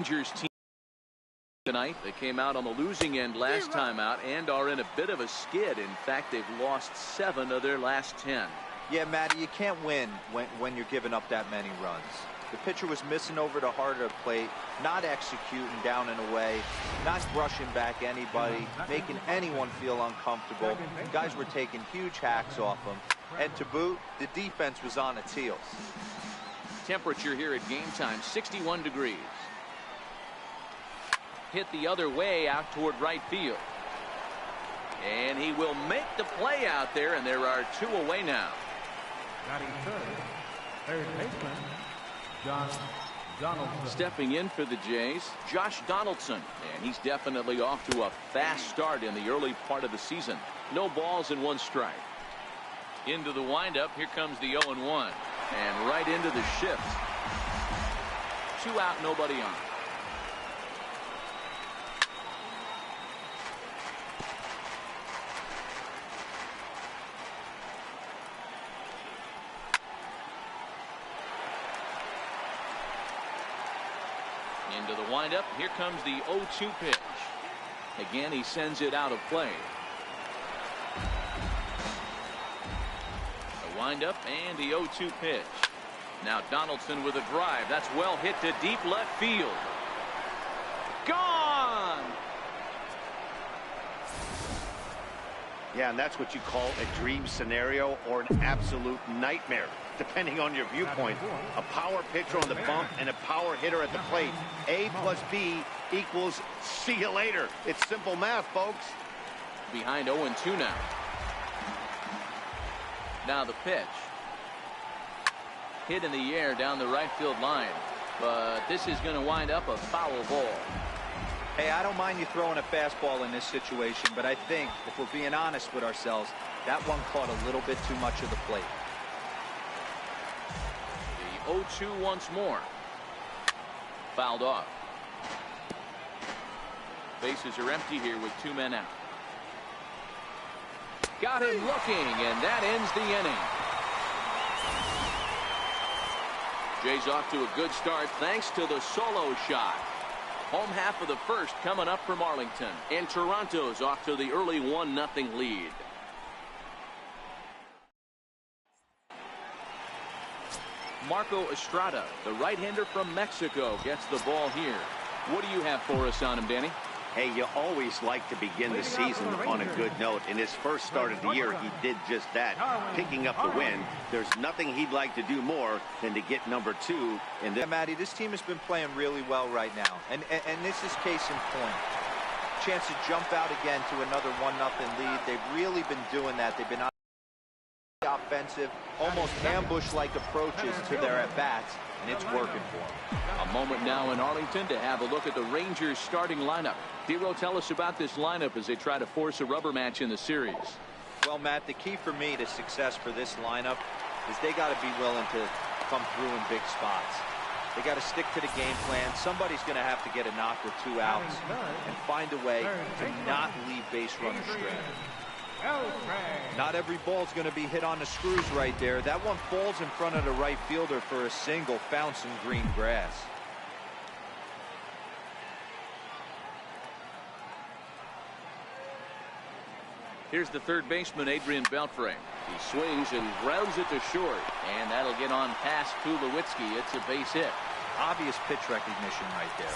Rangers team tonight. They came out on the losing end last time out and are in a bit of a skid. In fact, they've lost 7 of their last 10. Yeah, Matty, you can't win when you're giving up that many runs. The pitcher was missing over the heart of the plate, not executing down and away, not brushing back anybody, making anyone feel uncomfortable. Guys were taking huge hacks off them. And to boot, the defense was on its heels. Temperature here at game time, 61 degrees. Hit the other way out toward right field. And he will make the play out there, and there are 2 away now. Batting third baseman, Josh Donaldson. Stepping in for the Jays, Josh Donaldson. And he's definitely off to a fast start in the early part of the season. No balls and 1 strike. Into the windup, here comes the 0-1. And right into the shift. 2 out, nobody on. Into the windup. Here comes the 0-2 pitch. Again, he sends it out of play. The windup and the 0-2 pitch. Now Donaldson with a drive. That's well hit to deep left field. Gone! Yeah, and that's what you call a dream scenario or an absolute nightmare, depending on your viewpoint. A power pitcher on the bump and a power hitter at the plate. A plus B equals see you later. It's simple math, folks. Behind 0-2 now. Now the pitch. Hit in the air down the right field line. But this is going to wind up a foul ball. Hey, I don't mind you throwing a fastball in this situation, but I think, if we're being honest with ourselves, that one caught a little bit too much of the plate. The 0-2 once more. Fouled off. Bases are empty here with 2 men out. Got him looking, and that ends the inning. Jay's off to a good start thanks to the solo shot. Home half of the first coming up from Arlington. And Toronto's off to the early 1-0 lead. Marco Estrada, the right-hander from Mexico, gets the ball here. What do you have for us on him, Danny? Hey, you always like to begin the season on a good note. In his first start of the year, he did just that, picking up the win. There's nothing he'd like to do more than to get number 2. And yeah, Matty, this team has been playing really well right now. And this is case in point. Chance to jump out again to another 1-0 lead. They've really been doing that. They've been offensive, almost ambush-like approaches to their at-bats, and it's working for them. A moment now in Arlington to have a look at the Rangers starting lineup. Dero, tell us about this lineup as they try to force a rubber match in the series. Well, Matt, the key for me to success for this lineup is they got to be willing to come through in big spots. They got to stick to the game plan. Somebody's going to have to get a knock with 2 outs and find a way to not leave base runners stranded. Not every ball's going to be hit on the screws right there. That one falls in front of the right fielder for a single, found some green grass. Here's the third baseman, Adrian Beltre. He swings and grounds it to short, and that'll get on past Tulowitzki. It's a base hit. Obvious pitch recognition right there.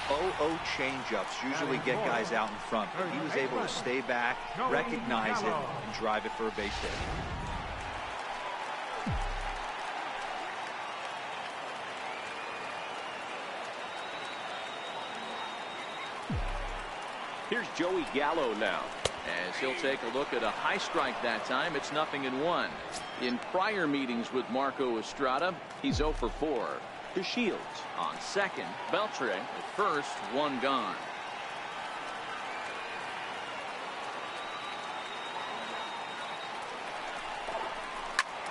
0-0 changeups usually get guys out in front, but he was able to stay back, recognize it, and drive it for a base hit. Here's Joey Gallo now, as he'll take a look at a high strike that time. It's 0-1. In prior meetings with Marco Estrada, he's 0 for 4. To Shields on second. Beltre at first, 1 gone.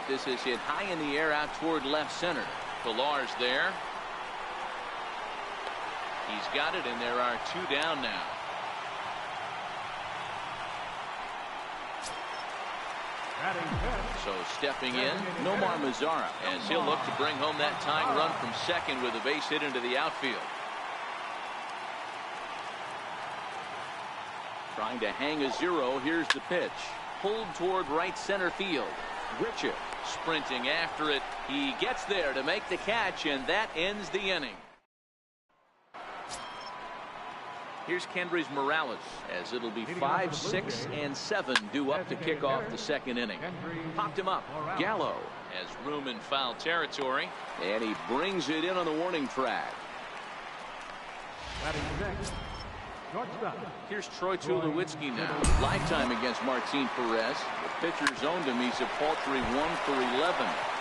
This is hit high in the air out toward left center. Pillar's there. He's got it, and there are 2 down now. So stepping in, Nomar Mazara, as he'll look to bring home that tying run from second with a base hit into the outfield. Trying to hang a zero. Here's the pitch. Pulled toward right center field. Richard sprinting after it. He gets there to make the catch, and that ends the inning. Here's Kendrys Morales, as it'll be 5, 6, and 7 due up to kick off the second inning. Popped him up. Gallo has room in foul territory, and he brings it in on the warning track. Here's Troy Tulowitzki now. Lifetime against Martin Perez. The pitcher's owned him. He's a paltry 1 for 11.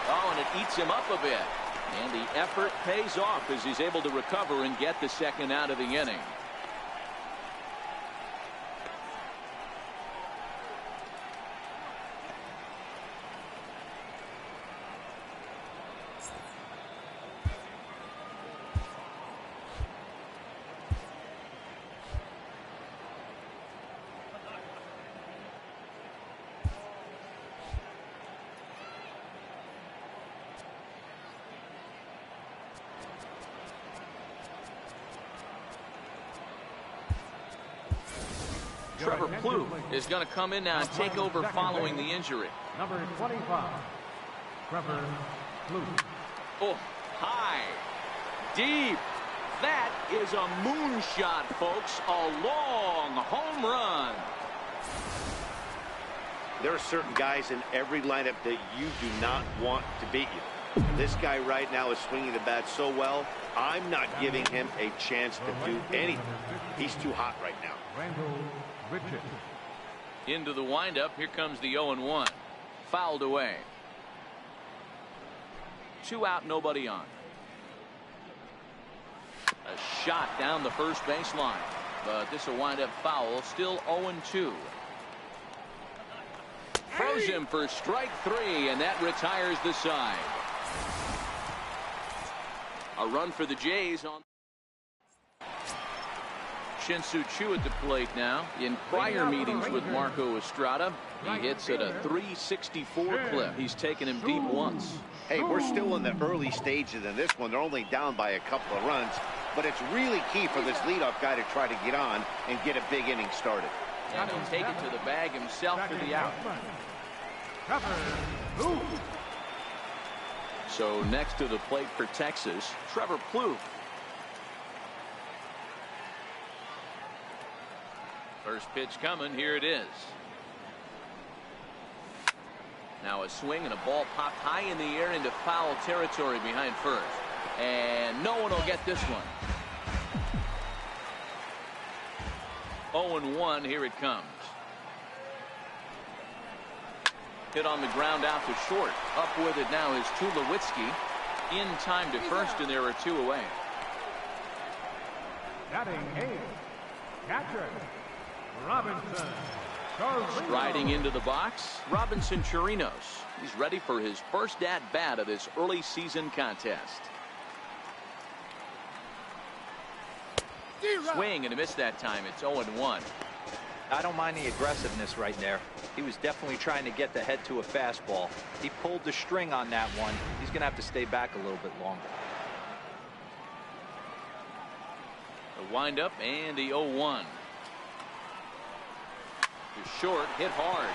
Oh, and it eats him up a bit. And the effort pays off as he's able to recover and get the second out of the inning. Trevor Plouffe is going to come in now and take over following the injury. Number 25, Trevor Plouffe. Oh, high, deep. That is a moonshot, folks. A long home run. There are certain guys in every lineup that you do not want to beat you. This guy right now is swinging the bat so well, I'm not giving him a chance to do anything. He's too hot right now. Into the windup. Here comes the 0-1. Fouled away. 2 out, nobody on. A shot down the first baseline, but this will wind up foul. Still 0-2. Throws him for strike 3, and that retires the side. A run for the Jays on. Shin-Soo Choo at the plate now. In prior meetings with Marco Estrada, he hits at a 364 clip. He's taken him deep once. Hey, we're still in the early stages in this one. They're only down by a couple of runs, but it's really key for this leadoff guy to try to get on and get a big inning started. And he'll take it to the bag himself for the out. So next to the plate for Texas, Trevor Plouffe. First pitch coming. Here it is. Now a swing and a ball popped high in the air into foul territory behind first. And no one will get this one. 0-1. Here it comes. Hit on the ground out to short. Up with it now is Tulowitzki. In time to first, and there are 2 away. Batting 8, catcher Robinson. Striding into the box, Robinson Chirinos. He's ready for his first at-bat of this early season contest. Swing and a miss that time. It's 0-1. I don't mind the aggressiveness right there. He was definitely trying to get the head to a fastball. He pulled the string on that one. He's going to have to stay back a little bit longer. The windup and the 0-1. To short, hit hard.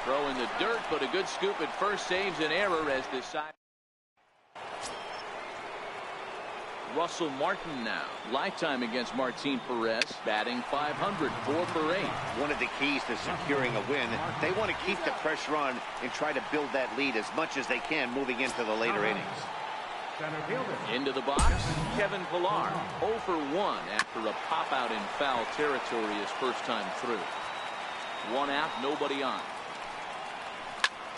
Throw in the dirt, but a good scoop at first saves an error as this side. Russell Martin now. Lifetime against Martin Perez. Batting .500, 4 for 8. One of the keys to securing a win, they want to keep the pressure on and try to build that lead as much as they can moving into the later innings. Into the box, Kevin Pillar. 0 for 1 after a pop-out in foul territory his first time through. 1 out, nobody on.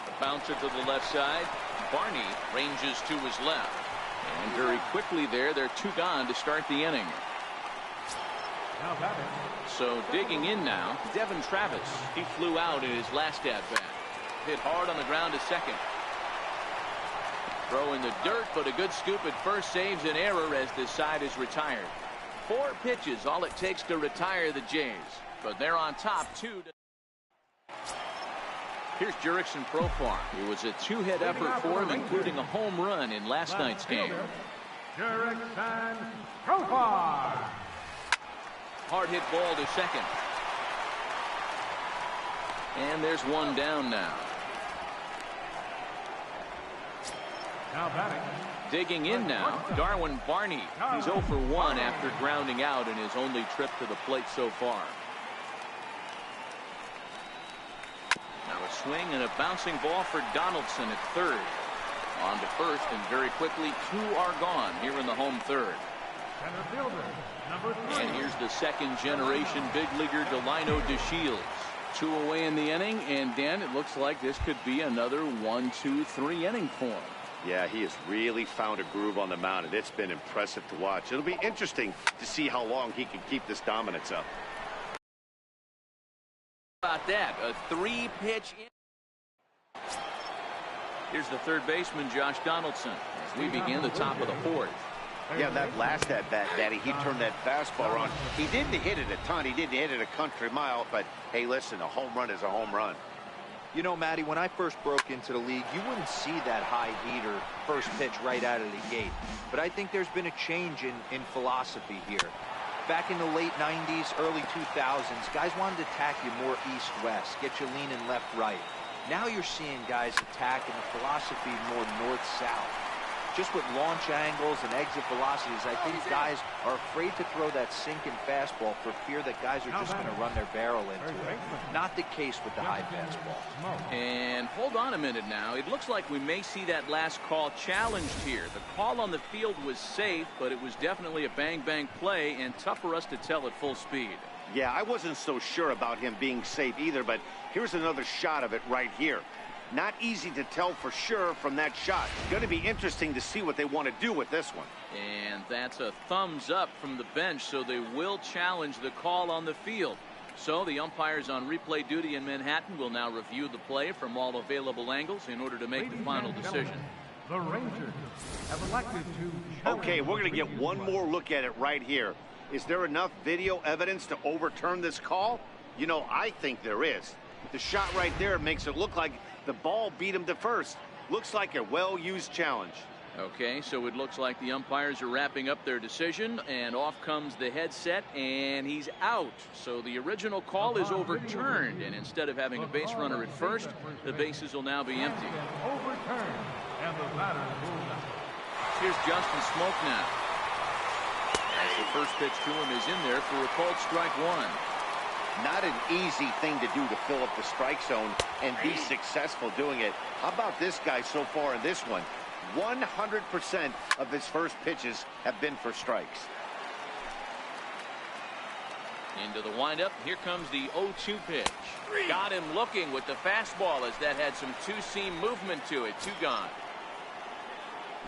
The bouncer to the left side. Barney ranges to his left. And very quickly there, they're 2 gone to start the inning. So digging in now, Devin Travis. He flew out in his last at-bat. Hit hard on the ground to second. Throw in the dirt, but a good scoop at first saves an error as this side is retired. 4 pitches, all it takes to retire the Jays. But they're on top 2. Here's Jurickson Profar. It was a 2-hit effort for him, including a home run in last night's game. Jurickson Profar. hard hit ball to second. And there's one down now. Now batting. Digging in now, Darwin Barney. He's 0 for 1 after grounding out in his only trip to the plate so far. Now a swing and a bouncing ball for Donaldson at third. On to first, and very quickly 2 are gone here in the home third. Center fielder, number 3. And here's the second generation big leaguer Delino DeShields. 2 away in the inning, and Dan, it looks like this could be another 1, 2, 3 inning form. Yeah, he has really found a groove on the mound, and it's been impressive to watch. It'll be interesting to see how long he can keep this dominance up. About that, a 3-pitch in. Here's the third baseman, Josh Donaldson, as we begin the top of the 4th. Yeah, that last at-bat, Daddy, he turned that fastball on. He didn't hit it a ton. He didn't hit it a country mile, but, hey, listen, a home run is a home run. You know, Matty, when I first broke into the league, you wouldn't see that high heater first pitch right out of the gate. But I think there's been a change in philosophy here. Back in the late 90s, early 2000s, guys wanted to attack you more east-west, get you leaning left-right. Now you're seeing guys attack in the philosophy more north-south. Just with launch angles and exit velocities, I think guys are afraid to throw that sinking fastball for fear that guys are just going to run their barrel into it. Not the case with the high fastball. And hold on a minute now. It looks like we may see that last call challenged here. The call on the field was safe, but it was definitely a bang-bang play and tough for us to tell at full speed. Yeah, I wasn't so sure about him being safe either, but here's another shot of it right here. Not easy to tell for sure from that shot. Going to be interesting to see what they want to do with this one. And that's a thumbs up from the bench, so they will challenge the call on the field. So the umpires on replay duty in Manhattan will now review the play from all available angles in order to make the final decision. The Rangers have elected to... Okay, we're going to get one more look at it right here. Is there enough video evidence to overturn this call? You know, I think there is. The shot right there makes it look like the ball beat him to first. Looks like a well-used challenge. Okay, so it looks like the umpires are wrapping up their decision, and off comes the headset, and he's out. So the original call is overturned, and instead of having a base runner at first, the bases will now be empty. Overturned, and the batter ruled out. Here's Justin Smoke now. As the first pitch to him is in there for a called strike 1. Not an easy thing to do to fill up the strike zone and be successful doing it. How about this guy so far in this one? 100% of his first pitches have been for strikes. Into the windup. Here comes the 0-2 pitch. Got him looking with the fastball as that had some two-seam movement to it. 2 gone.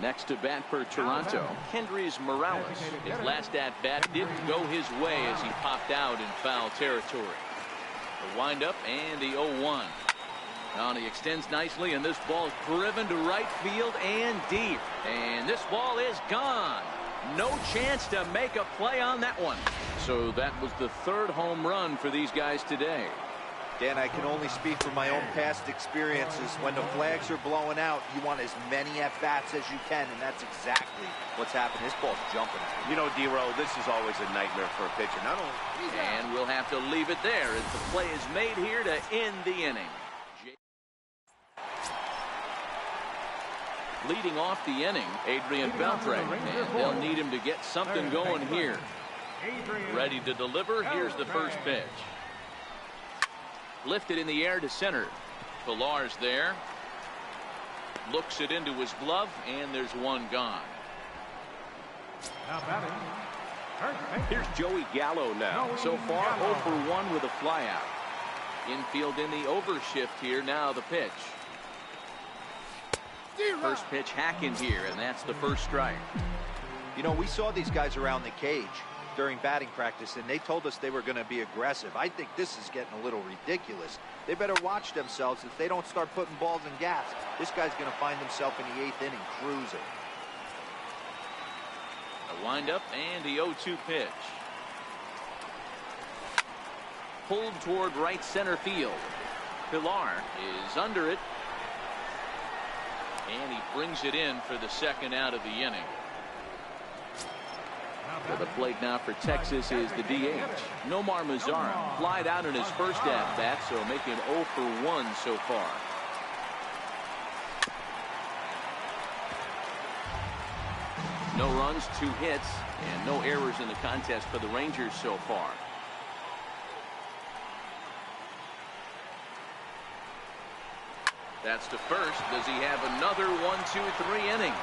Next to bat for Toronto, Kendrys Morales. His last at-bat didn't go his way as he popped out in foul territory. The windup and the 0-1. Now he extends nicely, and this ball is driven to right field and deep. And this ball is gone. No chance to make a play on that one. So that was the 3rd home run for these guys today. Dan, I can only speak from my own past experiences. When the flags are blowing out, you want as many at-bats as you can, and that's exactly what's happened. This ball's jumping. You know, D-Row, this is always a nightmare for a pitcher. Not only... And we'll have to leave it there as the play is made here to end the inning. Leading off the inning, Adrian Beltre, and they'll need him to get something going here. Ready to deliver. Here's the first pitch. Lifted in the air to center. Pilar's there. Looks it into his glove, and there's one gone. Now batting. Here's Joey Gallo now. So far, 0 for 1 with a flyout. Infield in the overshift here. Now the pitch. First pitch hacking here, and that's the first strike. You know, we saw these guys around the cage during batting practice, and they told us they were going to be aggressive. I think this is getting a little ridiculous. They better watch themselves. If they don't start putting balls in gaps, this guy's going to find himself in the 8th inning cruising. A windup and the 0-2 pitch. Pulled toward right center field. Pilar is under it. And he brings it in for the 2nd out of the inning. To the plate now for Texas is the DH, Nomar Mazara. Flied out in his first at-bat, so making 0 for 1 so far. No runs, 2 hits, and no errors in the contest for the Rangers so far. That's to first. Does he have another 1, 2, 3 inning?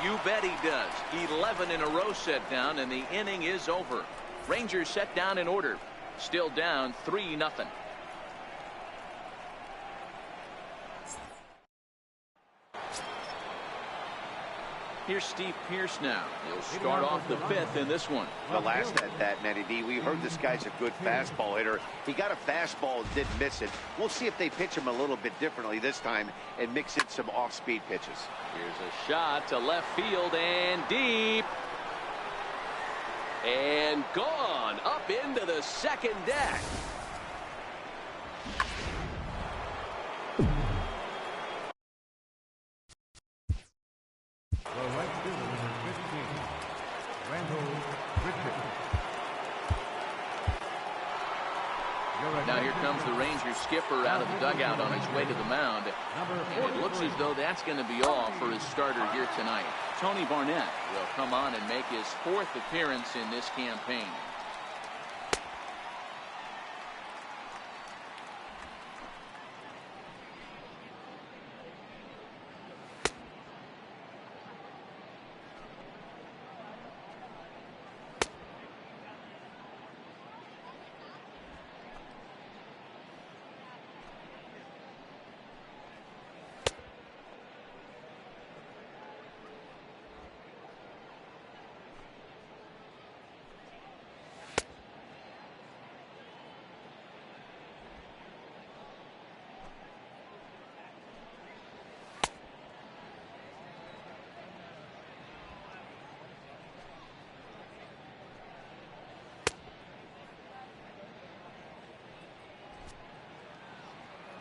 You bet he does. 11 in a row set down, and the inning is over. Rangers set down in order. Still down 3-0. Here's Steve Pearce now. He'll start off the 5th in this one. The last at that, Matty D, we heard this guy's a good fastball hitter. He got a fastball and didn't miss it. We'll see if they pitch him a little bit differently this time and mix in some off-speed pitches. Here's a shot to left field and deep. And gone up into the second deck. Now here comes the Rangers skipper out of the dugout on his way to the mound. And it looks as though that's going to be all for his starter here tonight. Tony Barnett will come on and make his 4th appearance in this campaign.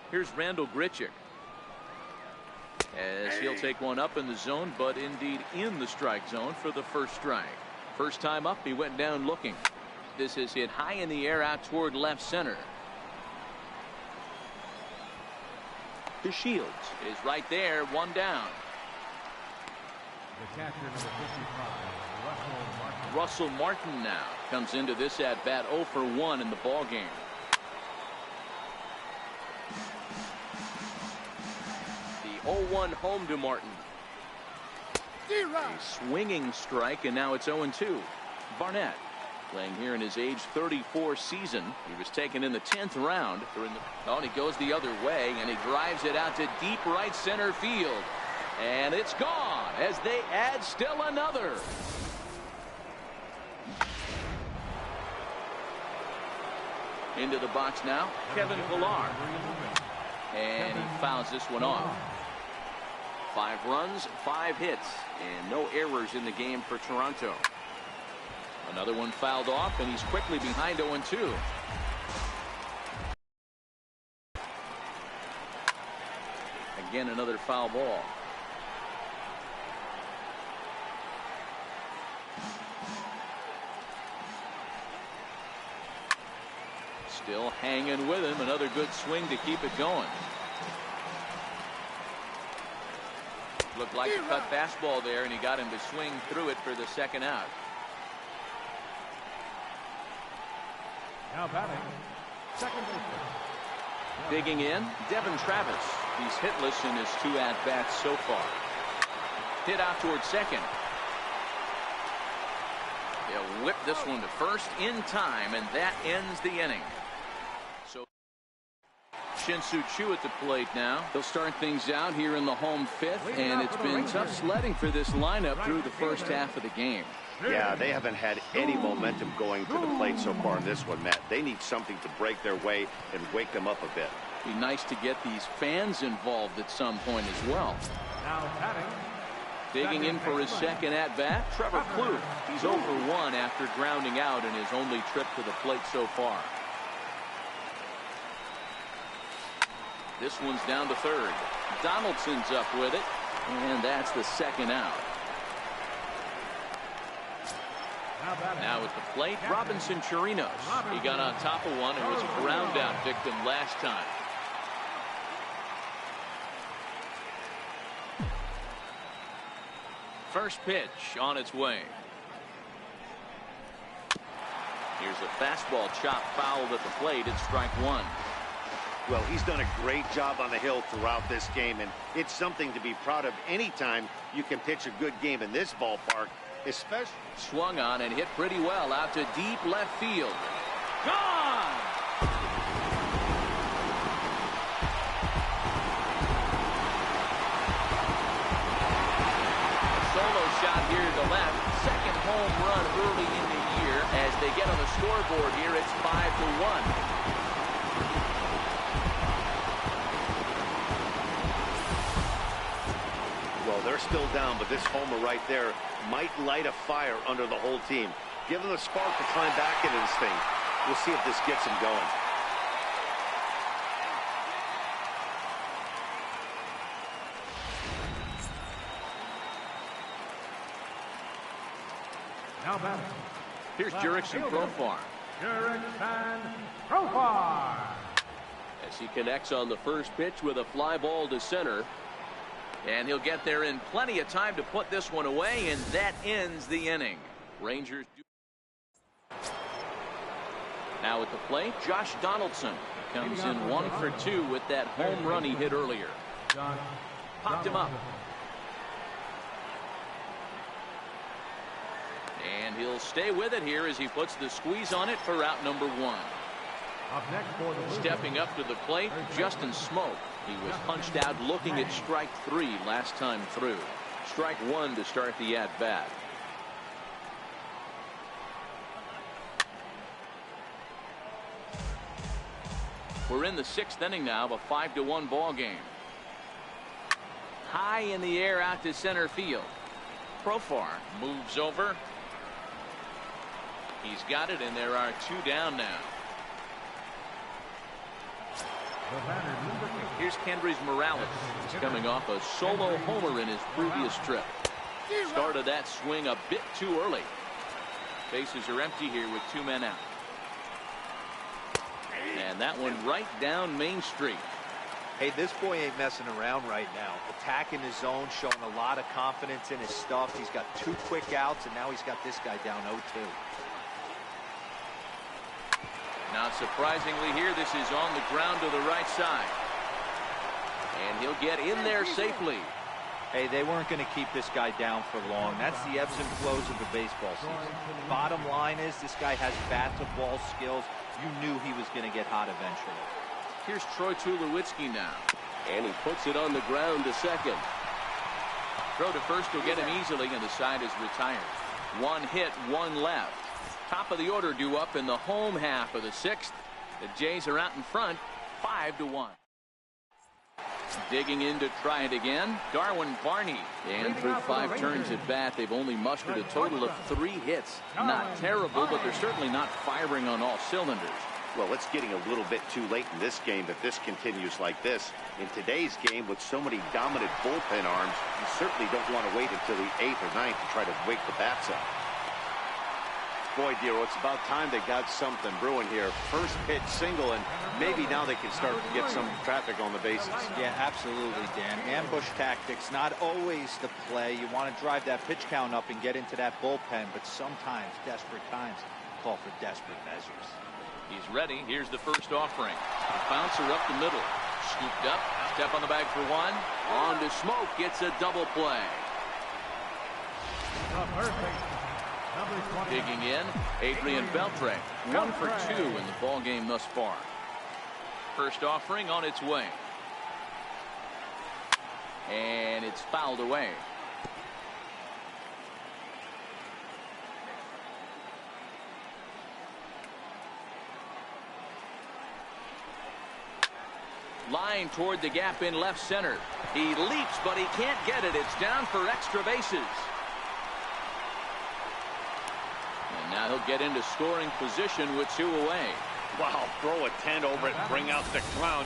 Here's Randall Grichuk, as he'll take one up in the zone, but indeed in the strike zone for the first strike. First time up, he went down looking. This is hit high in the air out toward left center. To Shields is right there, 1 down. The catcher, number 55, Russell Martin now comes into this at bat 0 for 1 in the ball game. The 0-1 home to Martin. A swinging strike, and now it's 0-2. Barnett playing here in his age 34 season. He was taken in the 10th round. And he goes the other way, and he drives it out to deep right center field. And it's gone as they add still another. Into the box now, Kevin Pillar. And he fouls this one off. 5 runs, 5 hits, and no errors in the game for Toronto. Another one fouled off, and he's quickly behind 0-2. Again, another foul ball. Still hanging with him. Another good swing to keep it going. Looked like a cut fastball there, and he got him to swing through it for the second out. now batting, second baseman. Digging in, Devin Travis. He's hitless in his 2 at-bats so far. Hit out towards second. He'll whip this one to first in time, and that ends the inning. So Shin-Soo Choo at the plate now. They'll start things out here in the home 5th, and it's been tough sledding for this lineup through the first half of the game. Yeah, they haven't had any momentum going to the plate so far in this one, Matt. They need something to break their way and wake them up a bit. Be nice to get these fans involved at some point as well. Now batting. Digging in for his second at-bat, Trevor Plouffe. He's 0 for 1 after grounding out in his only trip to the plate so far. This one's down to third. Donaldson's up with it, and that's the second out. Now at the plate, Robinson Chirinos. He got on top of one and was a ground out victim last time. First pitch on its way. Here's a fastball chop fouled at the plate. It's strike one. Well, he's done a great job on the hill throughout this game, and it's something to be proud of anytime you can pitch a good game in this ballpark, especially. Swung on and hit pretty well out to deep left field. Gone! Solo shot here to the left. Second home run early in the year. As they get on the scoreboard here, it's 5-1. Well, they're still down, but this homer right there might light a fire under the whole team. Give them a spark to climb back into this thing. We'll see if this gets them going. Now batting. Here's Jurickson Profar. Jurickson Profar. As he connects on the first pitch with a fly ball to center. And he'll get there in plenty of time to put this one away, and that ends the inning. Rangers do. Now at the plate, Josh Donaldson comes in 1 for 2 with that home run he hit earlier. Popped him up. And he'll stay with it here as he puts the squeeze on it for out number 1. Up next for the Stepping up to the plate, Justin Smoke. He was punched out looking at strike 3 last time through. Strike 1 to start the at-bat. We're in the 6th inning now of a 5-1 ball game. High in the air out to center field. Profar moves over. He's got it, and there are 2 down now. Here's Kendrys Morales. He's coming off a solo homer in his previous trip. Started that swing a bit too early. Bases are empty here with 2 men out. And that one right down Main Street. Hey, this boy ain't messing around right now. Attacking his zone, showing a lot of confidence in his stuff. He's got 2 quick outs, and now he's got this guy down 0-2. Not surprisingly here, this is on the ground to the right side. And he'll get in there safely. Hey, they weren't going to keep this guy down for long. That's the ebbs and flows of the baseball season. Bottom line is this guy has bat-to-ball skills. You knew he was going to get hot eventually. Here's Troy Tulowitzki now. And he puts it on the ground to second. Throw to first will get him easily, and the side is retired. 1 hit, 1 left. Top of the order due up in the home half of the 6th. The Jays are out in front, 5-1. Digging in to try it again, Darwin Barney. And through 5 turns at bat, they've only mustered a total of 3 hits. Not terrible, but they're certainly not firing on all cylinders. Well, it's getting a little bit too late in this game if this continues like this. In today's game, with so many dominant bullpen arms, you certainly don't want to wait until the 8th or 9th to try to wake the bats up. Boy, Dero, it's about time they got something brewing here. First pitch single, and maybe now they can start to get some traffic on the bases. Yeah, absolutely, Dan. Ambush tactics, not always the play. You want to drive that pitch count up and get into that bullpen, but sometimes, desperate times, call for desperate measures. He's ready. Here's the first offering. A bouncer up the middle. Scooped up. Step on the bag for 1. On to Smoke. Gets a double play. Digging in, Adrian Beltre. 1 for 2 in the ball game thus far. First offering on its way. And it's fouled away. Line toward the gap in left center. He leaps, but he can't get it. It's down for extra bases. And now he'll get into scoring position with 2 away. Wow, throw a tent over it, bring out the clown.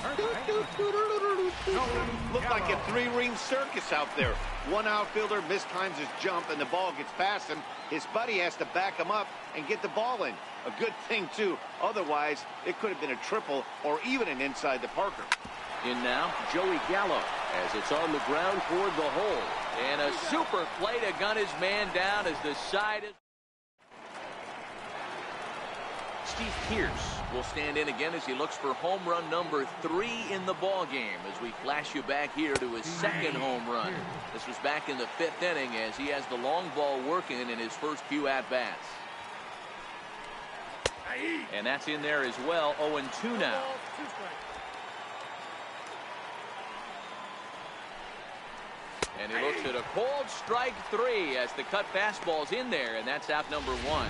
Look like a three-ring circus out there. One outfielder mistimes his jump and the ball gets past him. His buddy has to back him up and get the ball in. A good thing, too. Otherwise, it could have been a triple or even an inside the Parker. In now, Joey Gallo, as it's on the ground toward the hole. And a super play to gun his man down as the side is... Steve Pierce will stand in again as he looks for home run number 3 in the ball game as we flash you back here to his second home run. This was back in the 5th inning as he has the long ball working in his first few at-bats. And that's in there as well. 0-2 now. And he looks at a cold strike 3 as the cut fastball's in there, and that's out number 1.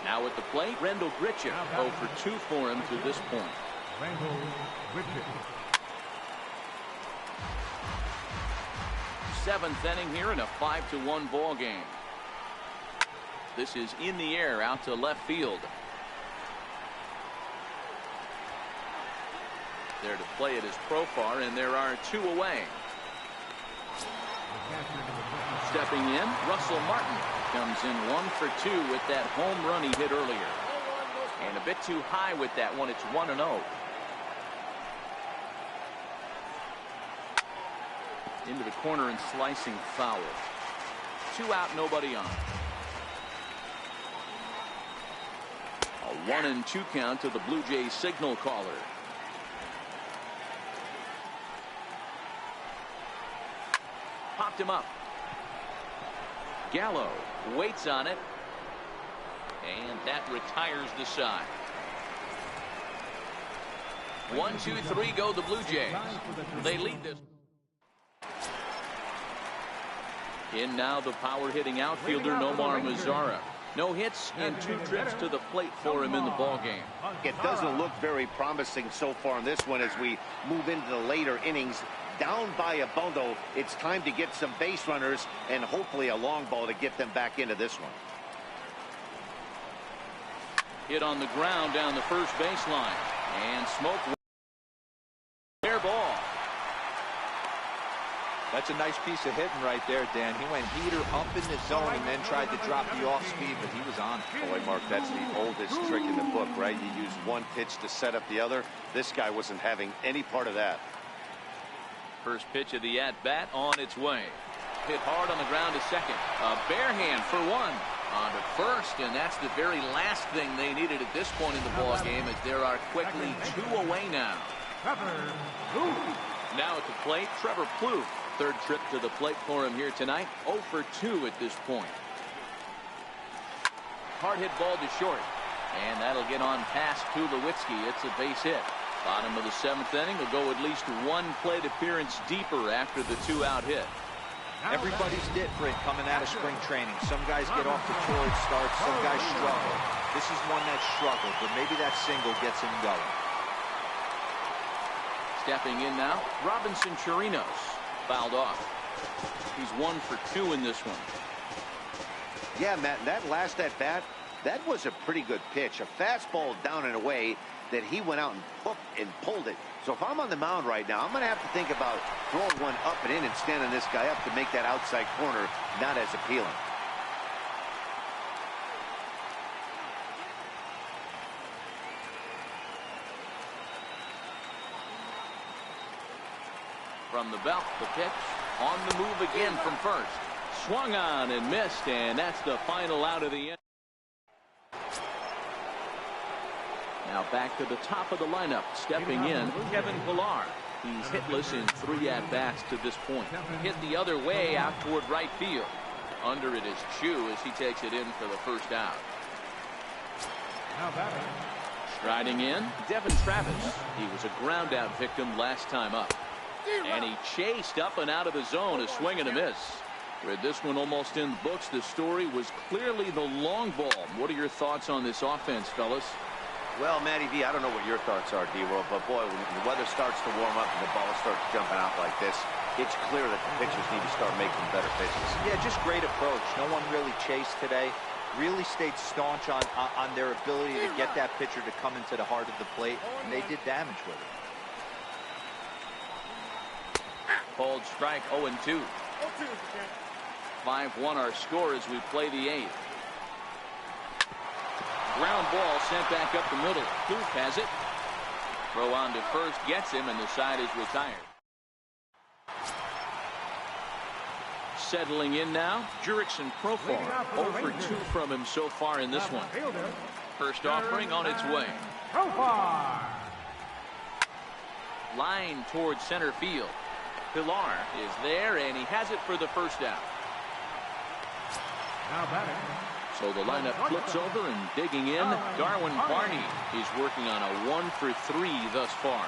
Now at the plate, Rendell Gritchick. 0 for 2 for him to this point. Rendell Gritchick. 7th inning here in a 5-1 ball game. This is in the air out to left field. There to play it is Profar, and there are 2 away. Stepping in, Russell Martin comes in 1 for 2 with that home run he hit earlier. And a bit too high with that one. It's 1-0. Into the corner and slicing foul. 2 out, nobody on. A 1-2 count to the Blue Jays signal caller. Popped him up. Gallo waits on it, and that retires the side. 1, 2, 3 go the Blue Jays. They lead this. In now the power hitting outfielder Nomar Mazara. No hits and 2 trips to the plate for him in the ball game. It doesn't look very promising so far in this one as we move into the later innings. Down by a bundle, it's time to get some base runners and hopefully a long ball to get them back into this one. Hit on the ground down the first baseline, and Smoke. Fair ball. That's a nice piece of hitting right there, Dan. He went heater up in the zone and then tried to drop the off speed, but he was on. Boy, Mark, that's the oldest trick in the book, right? You use one pitch to set up the other. This guy wasn't having any part of that. First pitch of the at-bat on its way. Hit hard on the ground to second. A bare hand for 1 on to first, and that's the very last thing they needed at this point in the ball game as there are quickly 2 away now. Now at the plate, Trevor Plouffe. 3rd trip to the plate for him here tonight. 0 for 2 at this point. Hard hit ball to short, and that'll get on past Tulowitzki. It's a base hit. Bottom of the 7th inning will go at least 1 plate appearance deeper after the 2-out hit. Everybody's different coming out of spring training. Some guys get off to torrid starts, some guys struggle. This is one that struggled, but maybe that single gets him going. Stepping in now, Robinson Chirinos. Fouled off. He's 1 for 2 in this one. Yeah, Matt, that last at-bat, that was a pretty good pitch. A fastball down and away that he went out and pulled it. So if I'm on the mound right now, I'm going to have to think about throwing one up and in and standing this guy up to make that outside corner not as appealing. From the belt, the pitch on the move again from first. Swung on and missed, and that's the final out of the inning. Now back to the top of the lineup. Stepping in, Kevin Pillar. He's hitless in 3 at-bats to this point. Hit the other way out toward right field. Under it is Chu as he takes it in for the first out. Striding in, Devin Travis. He was a ground-out victim last time up. And he chased up and out of the zone, a swing and a miss. With this one almost in the books, the story was clearly the long ball. What are your thoughts on this offense, fellas? Well, Matty V, I don't know what your thoughts are, D-World, but boy, when the weather starts to warm up and the ball starts jumping out like this, it's clear that the pitchers need to start making better pitches. Yeah, just great approach. No one really chased today. really stayed staunch on their ability to get that pitcher to come into the heart of the plate, and they did damage with it. Called strike 0-2. 5-1 our score as we play the 8th. Ground ball sent back up the middle. Kloof has it. Throw on to first gets him, and the side is retired. Settling in now, Jurickson Profar. 0 for 2 from him so far in this one. First offering on its way. Line towards center field. Pilar is there, and he has it for the first out. So the lineup flips over, and digging in, Darwin Barney. He's working on a 1 for 3 thus far.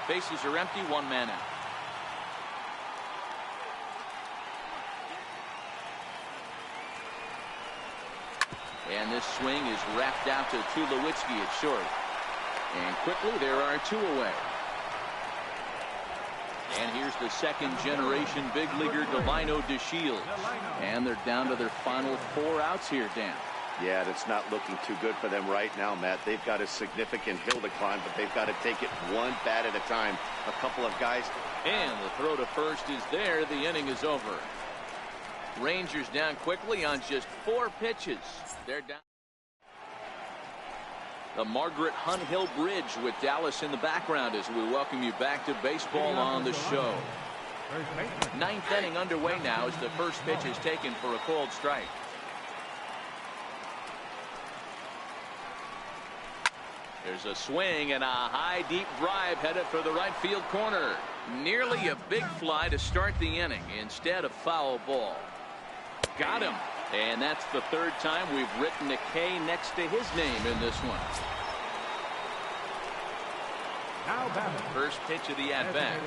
Bases are empty, 1 man out. And this swing is wrapped out to Tulowitzki at short. And quickly there are 2 away. And here's the second generation big leaguer Delino DeShields. And they're down to their final 4 outs here, Dan. Yeah, it's not looking too good for them right now, Matt. They've got a significant hill to climb, but they've got to take it one bat at a time. A couple of guys. And the throw to first is there. The inning is over. Rangers down quickly on just 4 pitches. They're down. The Margaret Hunt Hill Bridge with Dallas in the background as we welcome you back to baseball on the show. 9th inning underway now as the first pitch is taken for a called strike. There's a swing and a high deep drive headed for the right field corner. Nearly a big fly to start the inning. Instead, a foul ball. Got him. And that's the 3rd time we've written a K next to his name in this one. First pitch of the at-bat.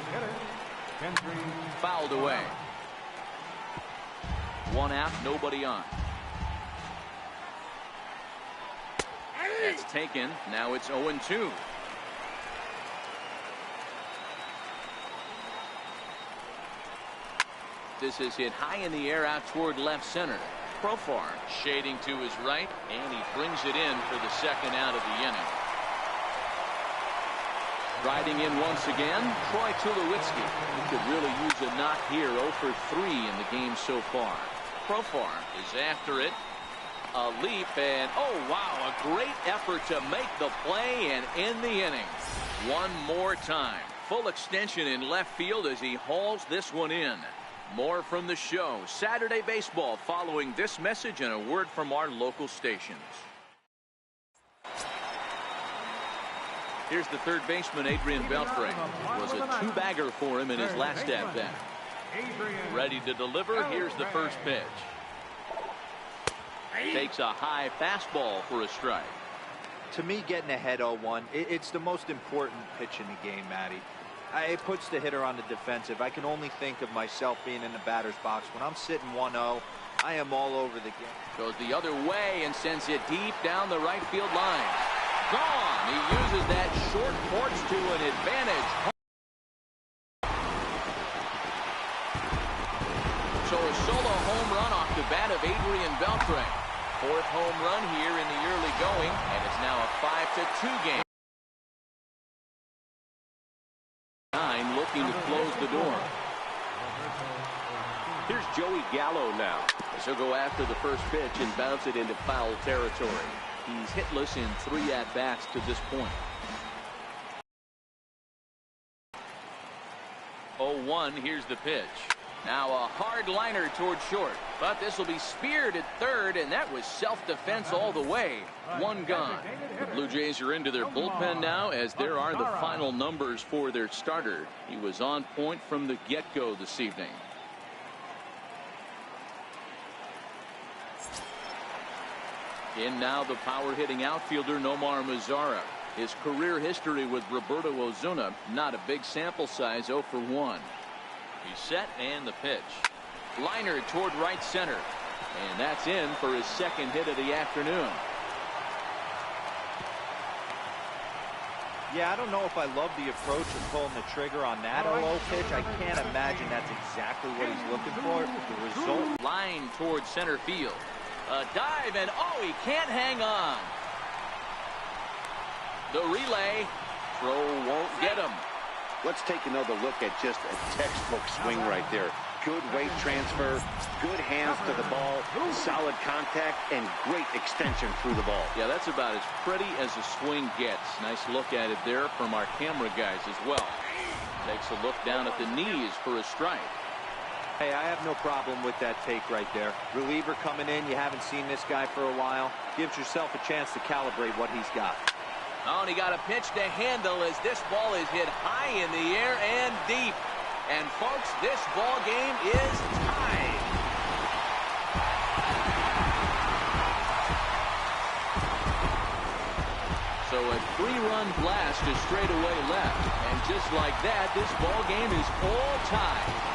Fouled away. 1 out, nobody on. That's taken. Now it's 0-2. This is hit high in the air out toward left center. Profar shading to his right, and he brings it in for the 2nd out of the inning. Riding in once again, Troy Tulowitzki. He could really use a knock here. 0 for 3 in the game so far. Profar is after it. A leap, and oh wow, a great effort to make the play and end the inning. One more time. Full extension in left field as he hauls this one in. More from the show. Saturday baseball following this message and a word from our local stations. Here's the 3rd baseman, Adrian Beltre. It was a 2-bagger for him in his last at-bat. Ready to deliver. Here's the first pitch. Takes a high fastball for a strike. To me, getting ahead 0-1, it's the most important pitch in the game, Matty. It puts the hitter on the defensive. I can only think of myself being in the batter's box. When I'm sitting 1-0, I am all over the game. Goes the other way and sends it deep down the right field line. Gone. He uses that short porch to an advantage. So a solo home run off the bat of Adrian Beltre. 4th home run here in the early going, and it's now a 5-2 game. 9 looking to close the door. Here's Joey Gallo now. He'll go after the first pitch and bounce it into foul territory. He's hitless in 3 at-bats to this point. 0-1, here's the pitch. Now a hard liner toward short, but this will be speared at 3rd, and that was self-defense all the way. 1 gone. The Blue Jays are into their bullpen now, as there are the final numbers for their starter. He was on point from the get-go this evening. In now the power-hitting outfielder Nomar Mazara. His career history with Roberto Ozuna, not a big sample size, 0 for 1. He's set, and the pitch. Liner toward right center. And that's in for his 2nd hit of the afternoon. Yeah, I don't know if I love the approach of pulling the trigger on that low pitch. I can't imagine that's exactly what he's looking for. The result. Line towards center field. A dive, and oh, he can't hang on. The relay. Throw won't get him. Let's take another look at just a textbook swing right there. Good weight transfer, good hands to the ball, solid contact, and great extension through the ball. Yeah, that's about as pretty as a swing gets. Nice look at it there from our camera guys as well. Takes a look down at the knees for a strike. Hey, I have no problem with that take right there. Reliever coming in, you haven't seen this guy for a while. Gives yourself a chance to calibrate what he's got. Oh, and he got a pitch to handle as this ball is hit high in the air and deep. And, folks, this ball game is tied. So a 3-run blast to straightaway left. And just like that, this ball game is all tied.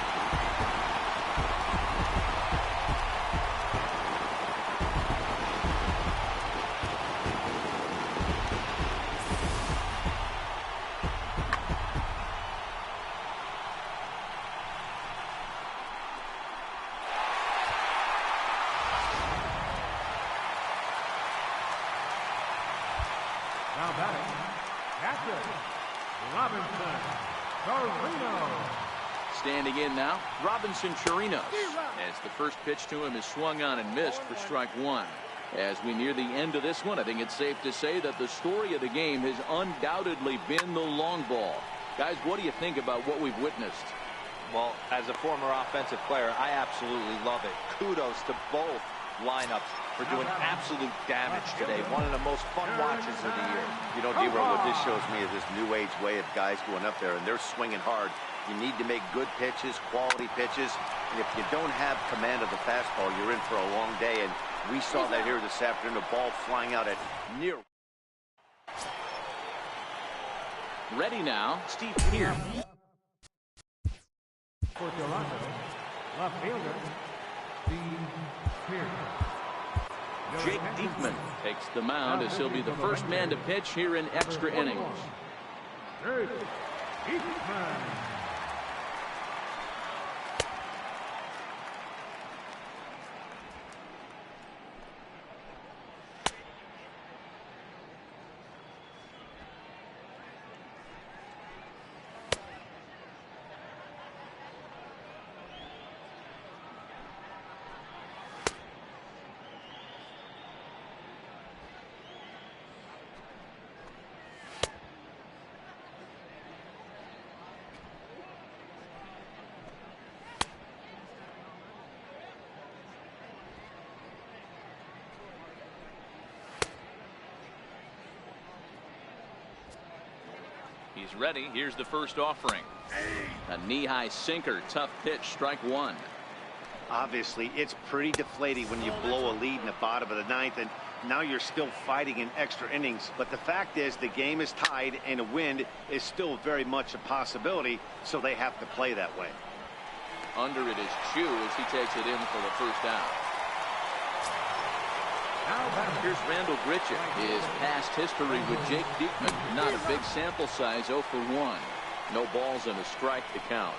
Now batting, catcher, Robinson Chirinos. Standing in now, Robinson Chirinos. As the first pitch to him is swung on and missed for strike one. As we near the end of this one, I think it's safe to say that the story of the game has undoubtedly been the long ball. Guys, what do you think about what we've witnessed? Well, as a former offensive player, I absolutely love it. Kudos to both lineups for doing absolute damage today. One of the most fun watches of the year. You know, D-Roll, what this shows me is this new age way of guys going up there, and they're swinging hard. You need to make good pitches, quality pitches, and if you don't have command of the fastball, you're in for a long day, and we saw that here this afternoon, the ball flying out at near. Ready now, Steve Pearce. For Toronto, left fielder, Steve Pearce. Jake Diekman takes the mound as he'll be the first man to pitch here in extra innings. Jake Diekman. He's ready. Here's the first offering. A knee-high sinker. Tough pitch. Strike one. Obviously, it's pretty deflating when you blow a lead in the bottom of the ninth, and now you're still fighting in extra innings. But the fact is, the game is tied, and a win is still very much a possibility, so they have to play that way. Under it is Chu as he takes it in for the first out. Here's Randall Grichuk. His past history with Jake Diekman. Not a big sample size, 0 for 1. No balls and a strike to count.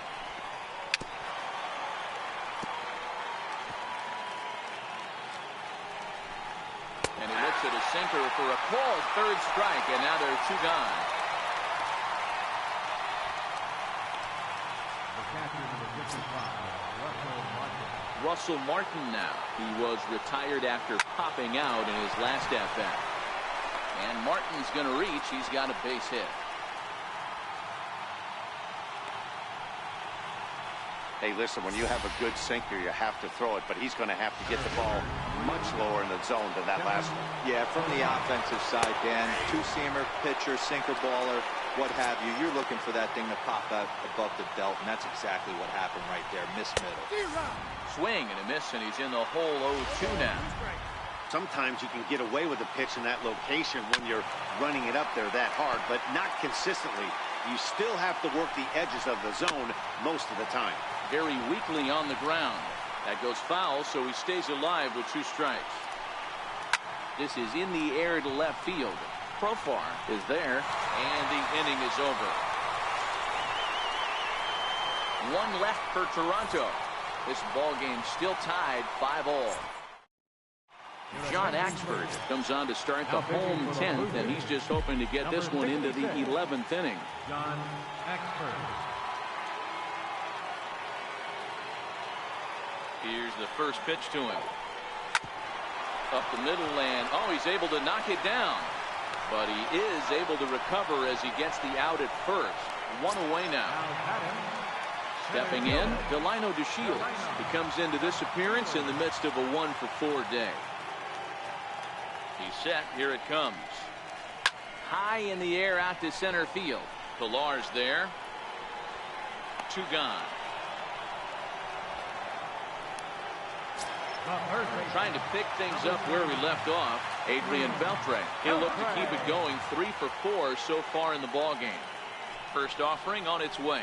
And he looks at a sinker for a called third strike, and now there are two gone. The catcher, number 55, Russell Martin now. He was retired after popping out in his last at-bat. And Martin's going to reach. He's got a base hit. Hey, listen, when you have a good sinker, you have to throw it, but he's going to have to get the ball much lower in the zone than that last one. Yeah, from the offensive side, Dan, two-seamer, pitcher, sinker baller, what have you. You're looking for that thing to pop out above the belt, and that's exactly what happened right there. Miss middle. Swing and a miss, and he's in the hole 0-2 now. Sometimes you can get away with a pitch in that location when you're running it up there that hard, but not consistently. You still have to work the edges of the zone most of the time. Very weakly on the ground. That goes foul, so he stays alive with 2 strikes. This is in the air to left field. Profar is there, and the inning is over. One left for Toronto. This ball game still tied 5-all. John Axford comes on to start the home 10th, and he's just hoping to get this one into the 11th inning. John Axford. Here's the first pitch to him. Up the middle, and he's able to knock it down. But he is able to recover as he gets the out at first. One away now. Stepping in, Delino DeShields. He comes into this appearance in the midst of a 1-for-4 day. He's set. Here it comes. High in the air out to center field. Pilar's there. 2 gone. Trying to pick things up where we left off. Adrian Beltre. He'll look to keep it going. 3 for 4 so far in the ball game. First offering on its way.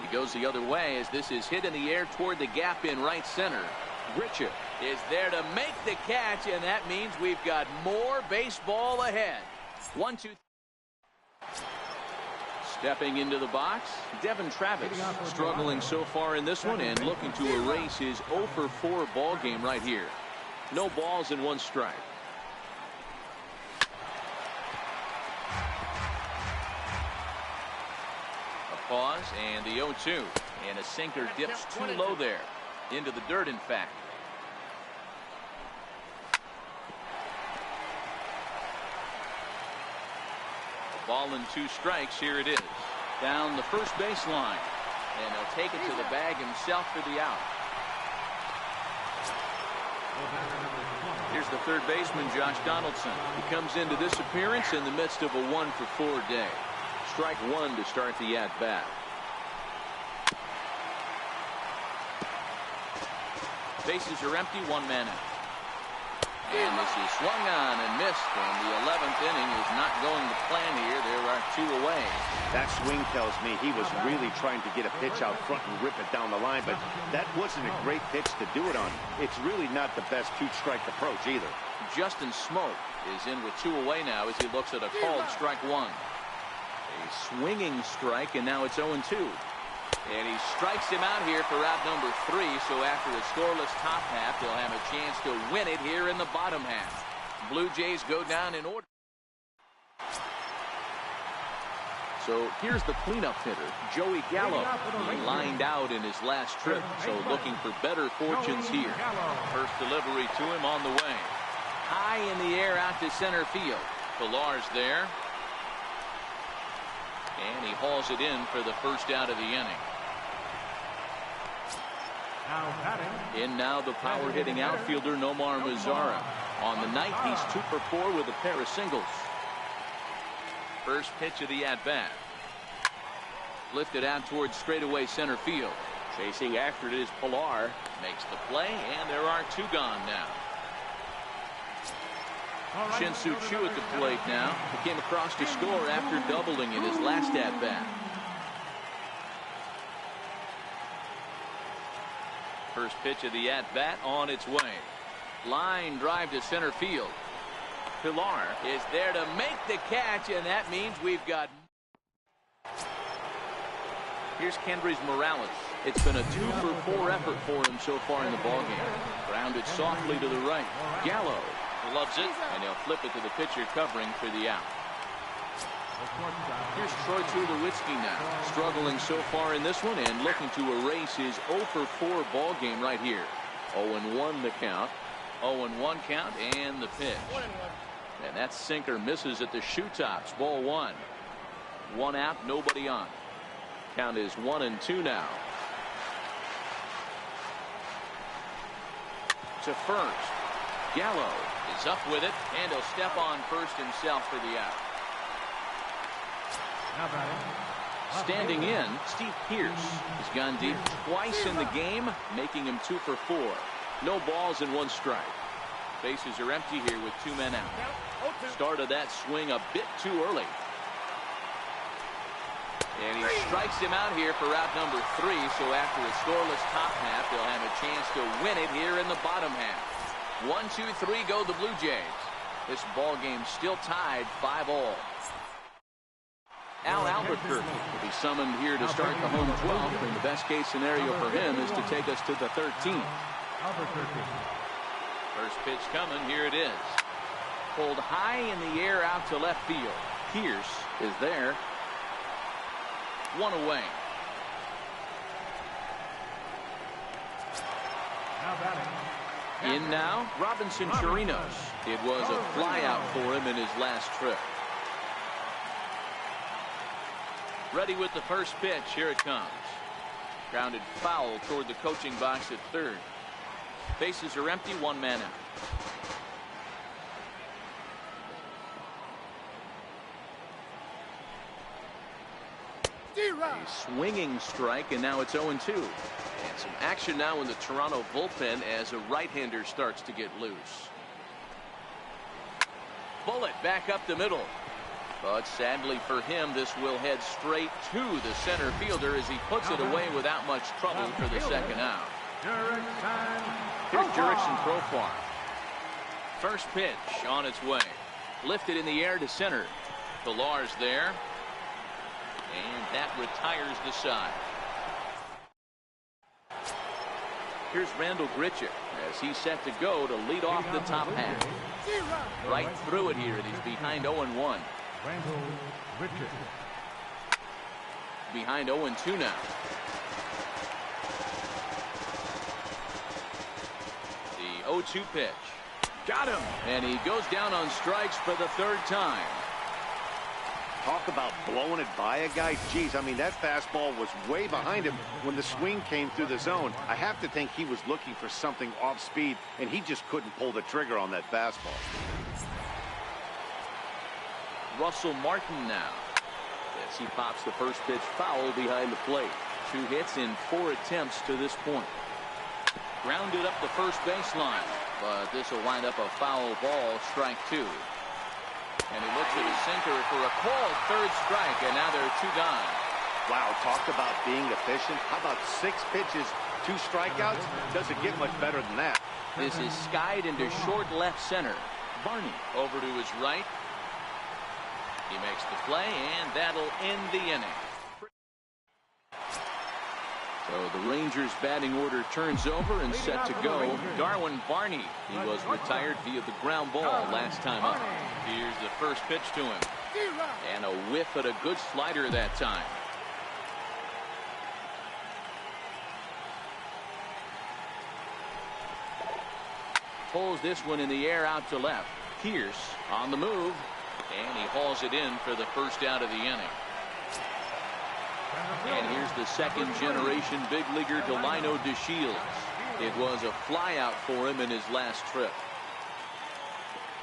He goes the other way as this is hit in the air toward the gap in right center. Richard is there to make the catch, and that means we've got more baseball ahead. 1-2. Stepping into the box, Devin Travis, struggling so far in this one and looking to erase his 0-for-4 ball game right here. No balls and 1 strike. A pause and the 0-2, and a sinker dips too low there. Into the dirt, in fact. A ball and 2 strikes. Here it is. Down the first baseline. And he'll take it to the bag himself for the out. Here's the third baseman, Josh Donaldson. He comes into this appearance in the midst of a 1-for-4 day. Strike 1 to start the at-bat. Bases are empty, 1 man out. And this is swung on and missed, and the 11th inning is not going to plan here. There are 2 away. That swing tells me he was really trying to get a pitch out front and rip it down the line, but that wasn't a great pitch to do it on. It's really not the best 2-strike approach either. Justin Smoke is in with 2 away now as he looks at a called strike 1. A swinging strike, and now it's 0-2. And he strikes him out here for out number 3, so after a scoreless top half, they'll have a chance to win it here in the bottom half. Blue Jays go down in order. So here's the cleanup hitter, Joey Gallo. He lined out in his last trip, so looking for better fortunes here. First delivery to him on the way. High in the air out to center field. Pilar's there. And he hauls it in for the first out of the inning. In now the power-hitting outfielder Nomar Mazara. On the night, he's 2 for 4 with a pair of singles. First pitch of the at-bat. Lifted out towards straightaway center field. Chasing after it is Pilar. Makes the play, and there are 2 gone now. Shin-Soo Choo at the plate now. He came across to score after doubling in his last at-bat. First pitch of the at-bat on its way. Line drive to center field. Pilar is there to make the catch, and that means we've got... Here's Kendrys Morales. It's been a 2-for-4 effort for him so far in the ballgame. Grounded softly to the right. Gallo loves it, and he'll flip it to the pitcher covering for the out. Here's Troy Tulowitzki now, struggling so far in this one and looking to erase his 0-for-4 ball game right here. 0-1 the count, 0-1 count, and the pitch. And that sinker misses at the shoe tops. Ball 1. 1 out, nobody on. Count is 1-2 now. To first. Gallo is up with it, and he'll step on first himself for the out. Standing in, Steve Pearce has gone deep twice in the game, making him 2 for 4. No balls and 1 strike. Bases are empty here with 2 men out. Started that swing a bit too early. And he strikes him out here for out number 3, so after a scoreless top half, they'll have a chance to win it here in the bottom half. 1, 2, 3 go the Blue Jays. This ball game still tied 5-all. Al Albuquerque will be summoned here to start the home 12th, and the best case scenario for him is to take us to the 13th. First pitch coming. Here it is. Pulled high in the air out to left field. Pierce is there. One away. In now, Robinson Chirinos. It was a flyout for him in his last trip. Ready with the first pitch. Here it comes. Grounded foul toward the coaching box at third. Bases are empty. One man out. A swinging strike, and now it's 0-2. And some action now in the Toronto bullpen as a right-hander starts to get loose. Bullet back up the middle. But sadly for him, this will head straight to the center fielder as he puts it away without much trouble for the second out. Here's Jurickson Profar. First pitch on its way. Lifted in the air to center. Pilar's there. And that retires the side. Here's Randall Grichuk as he's set to go to lead off the top half. Right through it here, and he's behind 0-1. Randall Grichuk. Behind 0-2 now. The 0-2 pitch. Got him. And he goes down on strikes for the third time. Talk about blowing it by a guy. Geez, I mean, that fastball was way behind him when the swing came through the zone. I have to think he was looking for something off speed, and he just couldn't pull the trigger on that fastball. Russell Martin now as he pops the first pitch foul behind the plate. 2 hits in 4 attempts to this point. Grounded up the first baseline, but this will wind up a foul ball, strike 2. And he looks at his sinker for a called third strike, and now there are 2 gone. Wow, talk about being efficient. How about 6 pitches, 2 strikeouts? Doesn't get much better than that. This is skied into short left center. Barney over to his right. He makes the play, and that'll end the inning. So the Rangers batting order turns over and set to go. Darwin Barney, he was retired via the ground ball last time up. Here's the first pitch to him. And a whiff at a good slider that time. Pulls this one in the air out to left. Pierce on the move. And he hauls it in for the first out of the inning. And here's the second generation big leaguer Delino DeShields. It was a flyout for him in his last trip.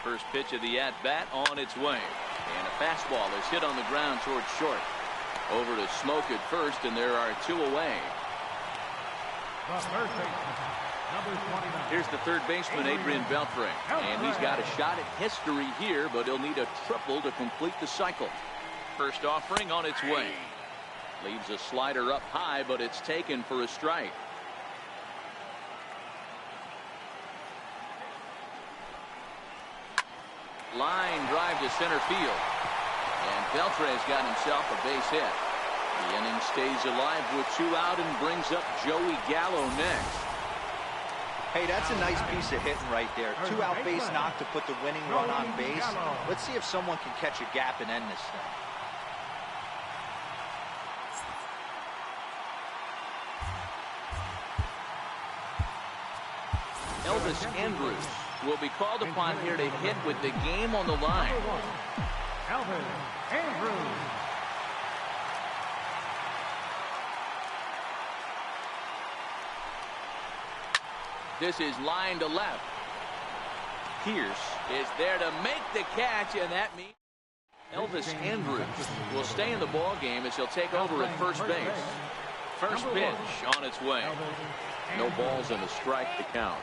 First pitch of the at-bat on its way. And a fastball is hit on the ground towards short. Over to Smoke at first, and there are 2 away. Here's the third baseman, Adrian Beltre. And he's got a shot at history here, but he'll need a triple to complete the cycle. First offering on its way. Leaves a slider up high, but it's taken for a strike. Line drive to center field. And Beltre's got himself a base hit. The inning stays alive with 2 out and brings up Joey Gallo next. Hey, that's a nice piece of hitting right there. 2 out base knock to put the winning run on base. Let's see if someone can catch a gap and end this thing. Elvis Andrus will be called upon here to hit with the game on the line. Elvis Andrus. This is line to left. Pierce is there to make the catch, and that means Elvis Andrus will stay in the ball game as he'll take over at first base. First pitch on its way. No balls and a strike to count.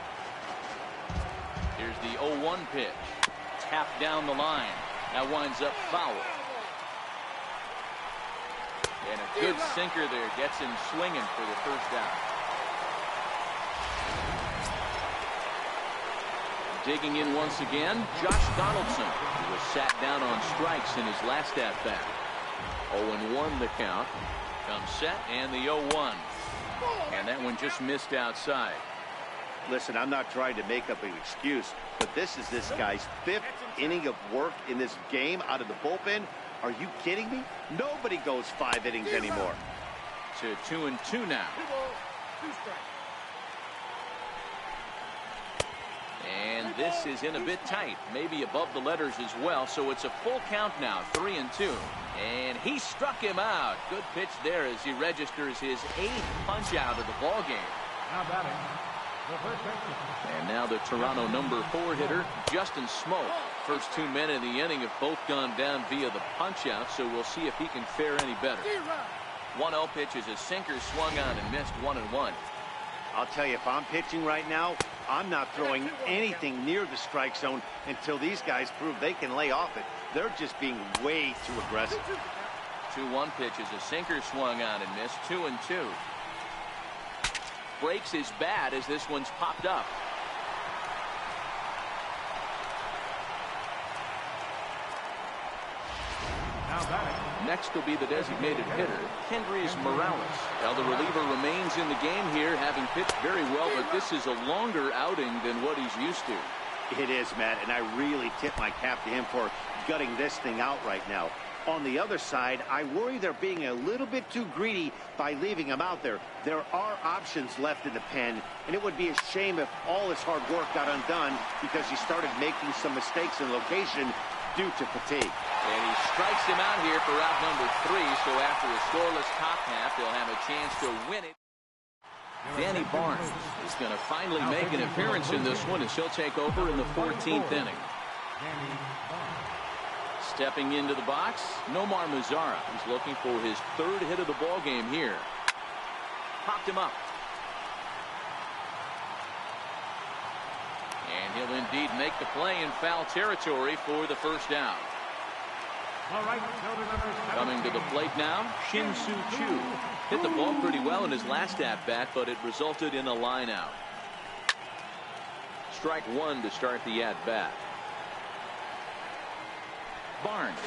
Here's the 0-1 pitch. Tapped down the line. Now winds up foul. And a good sinker there gets him swinging for the first out. digging in once again, Josh Donaldson, who was sat down on strikes in his last at-bat. 0-1 the count. Comes set and the 0-1. And that one just missed outside. Listen, I'm not trying to make up an excuse, but this is this guy's 5th inning of work in this game out of the bullpen. Are you kidding me? Nobody goes 5 innings anymore. To 2-2 now. And this is in a bit tight, maybe above the letters as well, so it's a full count now, 3-2. And he struck him out. Good pitch there as he registers his 8th punch out of the ball game. Now batting, the first baseman. And now the Toronto number 4 hitter, Justin Smoke. First 2 men in the inning have both gone down via the punch out, so we'll see if he can fare any better. 1-0 pitch is a sinker swung on and missed 1-1. I'll tell you, if I'm pitching right now, I'm not throwing anything near the strike zone until these guys prove they can lay off it. They're just being way too aggressive. 2-1 pitch is a sinker swung on and missed 2-2. Breaks his bat as this one's popped up. Now batting. Next will be the designated hitter, Kendrys Morales. Now the reliever remains in the game here, having pitched very well, but this is a longer outing than what he's used to. It is, Matt, and I really tip my cap to him for gutting this thing out right now. On the other side, I worry they're being a little bit too greedy by leaving him out there. There are options left in the pen, and it would be a shame if all his hard work got undone because he started making some mistakes in location due to fatigue. And he strikes him out here for out number 3, so after a scoreless top half, they'll have a chance to win it. Danny Barnes is going to finally make an appearance in this one as he'll take over in the 14th inning. Stepping into the box, Nomar Mazara. He's looking for his 3rd hit of the ball game here. Popped him up. And he'll indeed make the play in foul territory for the first down. All right, fielder number 7. Coming to the plate now, Shin-Soo Choo. Hit the ball pretty well in his last at-bat, but it resulted in a line out. Strike 1 to start the at-bat. Barnes,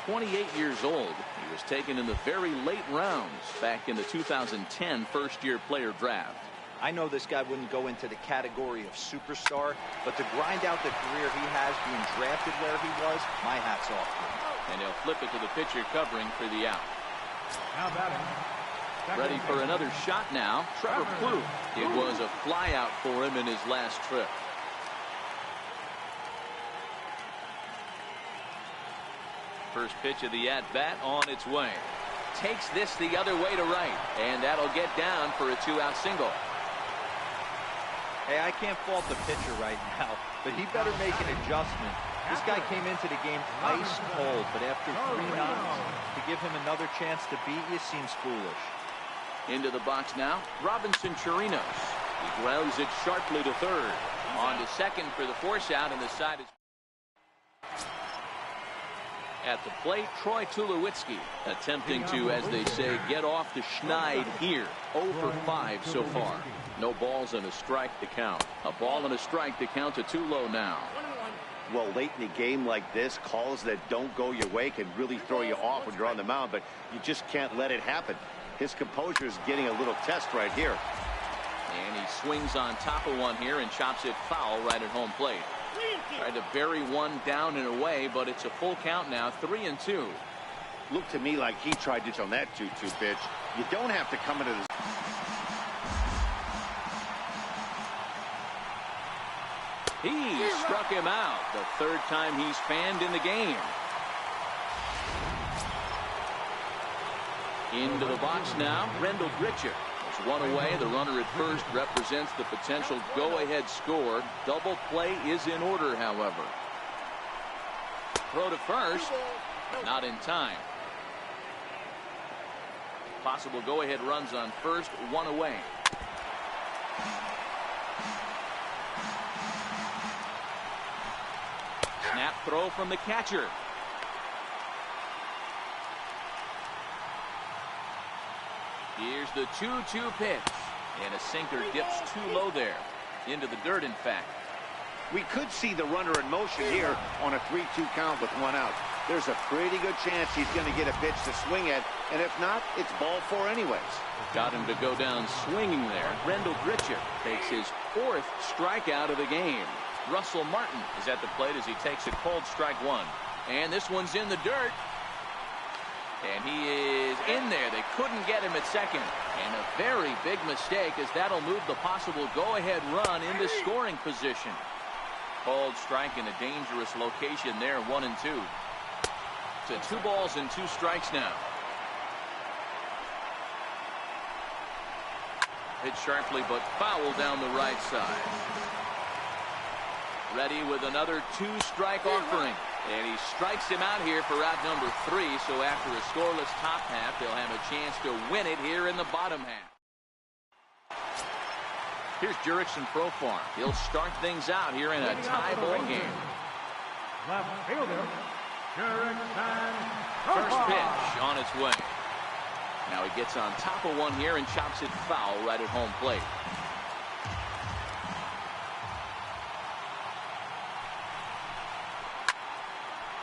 28 years old. He was taken in the very late rounds back in the 2010 first-year player draft. I know this guy wouldn't go into the category of superstar, but to grind out the career he has being drafted where he was, my hat's off to him. And he'll flip it to the pitcher covering for the out. Now batting. Ready for another shot now, Trevor Plouffe. It was a fly out for him in his last trip. First pitch of the at-bat on its way. Takes this the other way to right, and that'll get down for a 2-out single. Hey, I can't fault the pitcher right now, but he better make an adjustment. This guy came into the game ice cold, but after 3 knocks, to give him another chance to beat you seems foolish. Into the box now, Robinson Chirinos. He grounds it sharply to third. On to second for the force out, and the side is... At the plate, Troy Tulowitzki attempting to, as they say, get off the schneid here. 0 for 5 so far. No balls and a strike to count. A ball and a strike to count to Tulo now. Well, late in a game like this, calls that don't go your way can really throw you off when you're on the mound, but you just can't let it happen. His composure is getting a little test right here. And he swings on top of one here and chops it foul right at home plate. Tried to bury one down and away, but it's a full count now, 3-2. Looked to me like he tried to on that 2-2 pitch. You don't have to come into this. He struck him out, the 3rd time he's fanned in the game. Into the box now, Rendell Grichuk. There's one away. The runner at first represents the potential go-ahead score. Double play is in order, however. Throw to first, not in time. Possible go-ahead runs on first, one away. Snap throw from the catcher. Here's the 2-2 pitch. And a sinker dips too low there. Into the dirt, in fact. We could see the runner in motion here on a 3-2 count with 1 out. There's a pretty good chance he's going to get a pitch to swing at, and if not, it's ball 4 anyways. Got him to go down swinging there. Rendell Gritcher takes his 4th strikeout of the game. Russell Martin is at the plate as he takes a called strike 1. And this one's in the dirt. And he is in there. They couldn't get him at second. And a very big mistake, as that'll move the possible go-ahead run into scoring position. Called strike in a dangerous location there, 1 and 2. To 2 balls and 2 strikes now. Hit sharply, but foul down the right side. Ready with another 2-strike offering. And he strikes him out here for out number 3. So after a scoreless top half, they'll have a chance to win it here in the bottom half. Here's Jurickson Profar. He'll start things out here in a tie ball game. Left fielder, Jurickson First Profar. pitch on its way. Now he gets on top of one here and chops it foul right at home plate.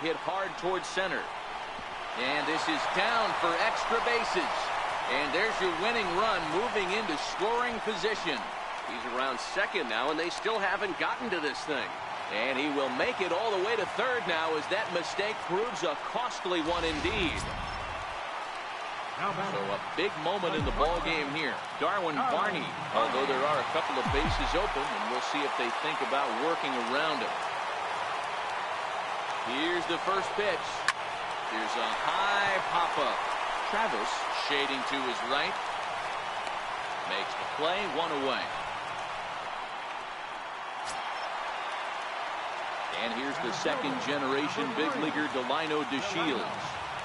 Hit hard towards center. And this is down for extra bases. And there's your winning run moving into scoring position. He's around second now, and they still haven't gotten to this thing. And he will make it all the way to third now as that mistake proves a costly one indeed. So a big moment in the ball game here. Darwin Barney, although there are a couple of bases open, and we'll see if they think about working around him. Here's the first pitch. Here's a high pop-up. Travis shading to his right. Makes the play, 1 away. And here's the second-generation big leaguer Delino DeShields.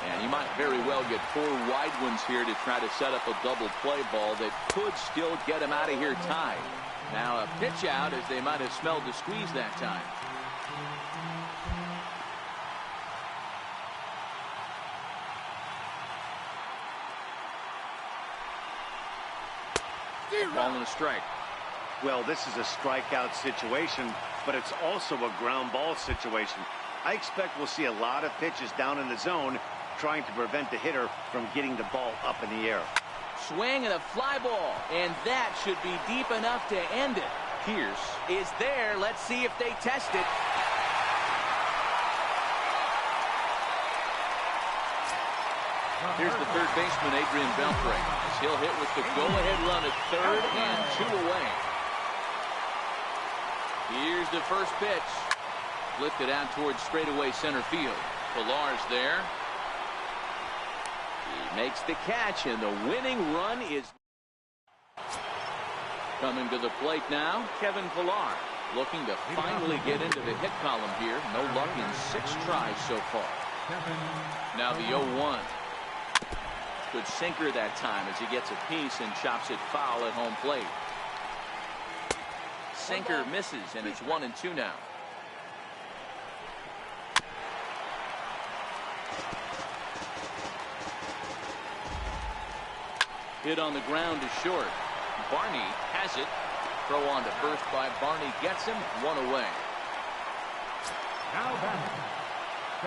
And he might very well get 4 wide ones here to try to set up a double play ball that could still get him out of here tied. Now a pitch out as they might have smelled the squeeze that time. Ball and a strike. Well, this is a strikeout situation, but it's also a ground ball situation. I expect we'll see a lot of pitches down in the zone trying to prevent the hitter from getting the ball up in the air. Swing and a fly ball, and that should be deep enough to end it. Pierce is there. Let's see if they test it. Here's the third baseman, Adrian Beltre, as he'll hit with the go-ahead run at third and 2 away. Here's the first pitch. Lifted out towards straightaway center field. Pilar's there. He makes the catch, and the winning run is coming to the plate now. Kevin Pilar looking to finally get into the hit column here. No luck in 6 tries so far. Now the 0-1. Good sinker that time as he gets a piece and chops it foul at home plate. Sinker misses, and it's 1 and 2 now. Hit on the ground to short. Barney has it. Throw on to first by Barney gets him. 1 away.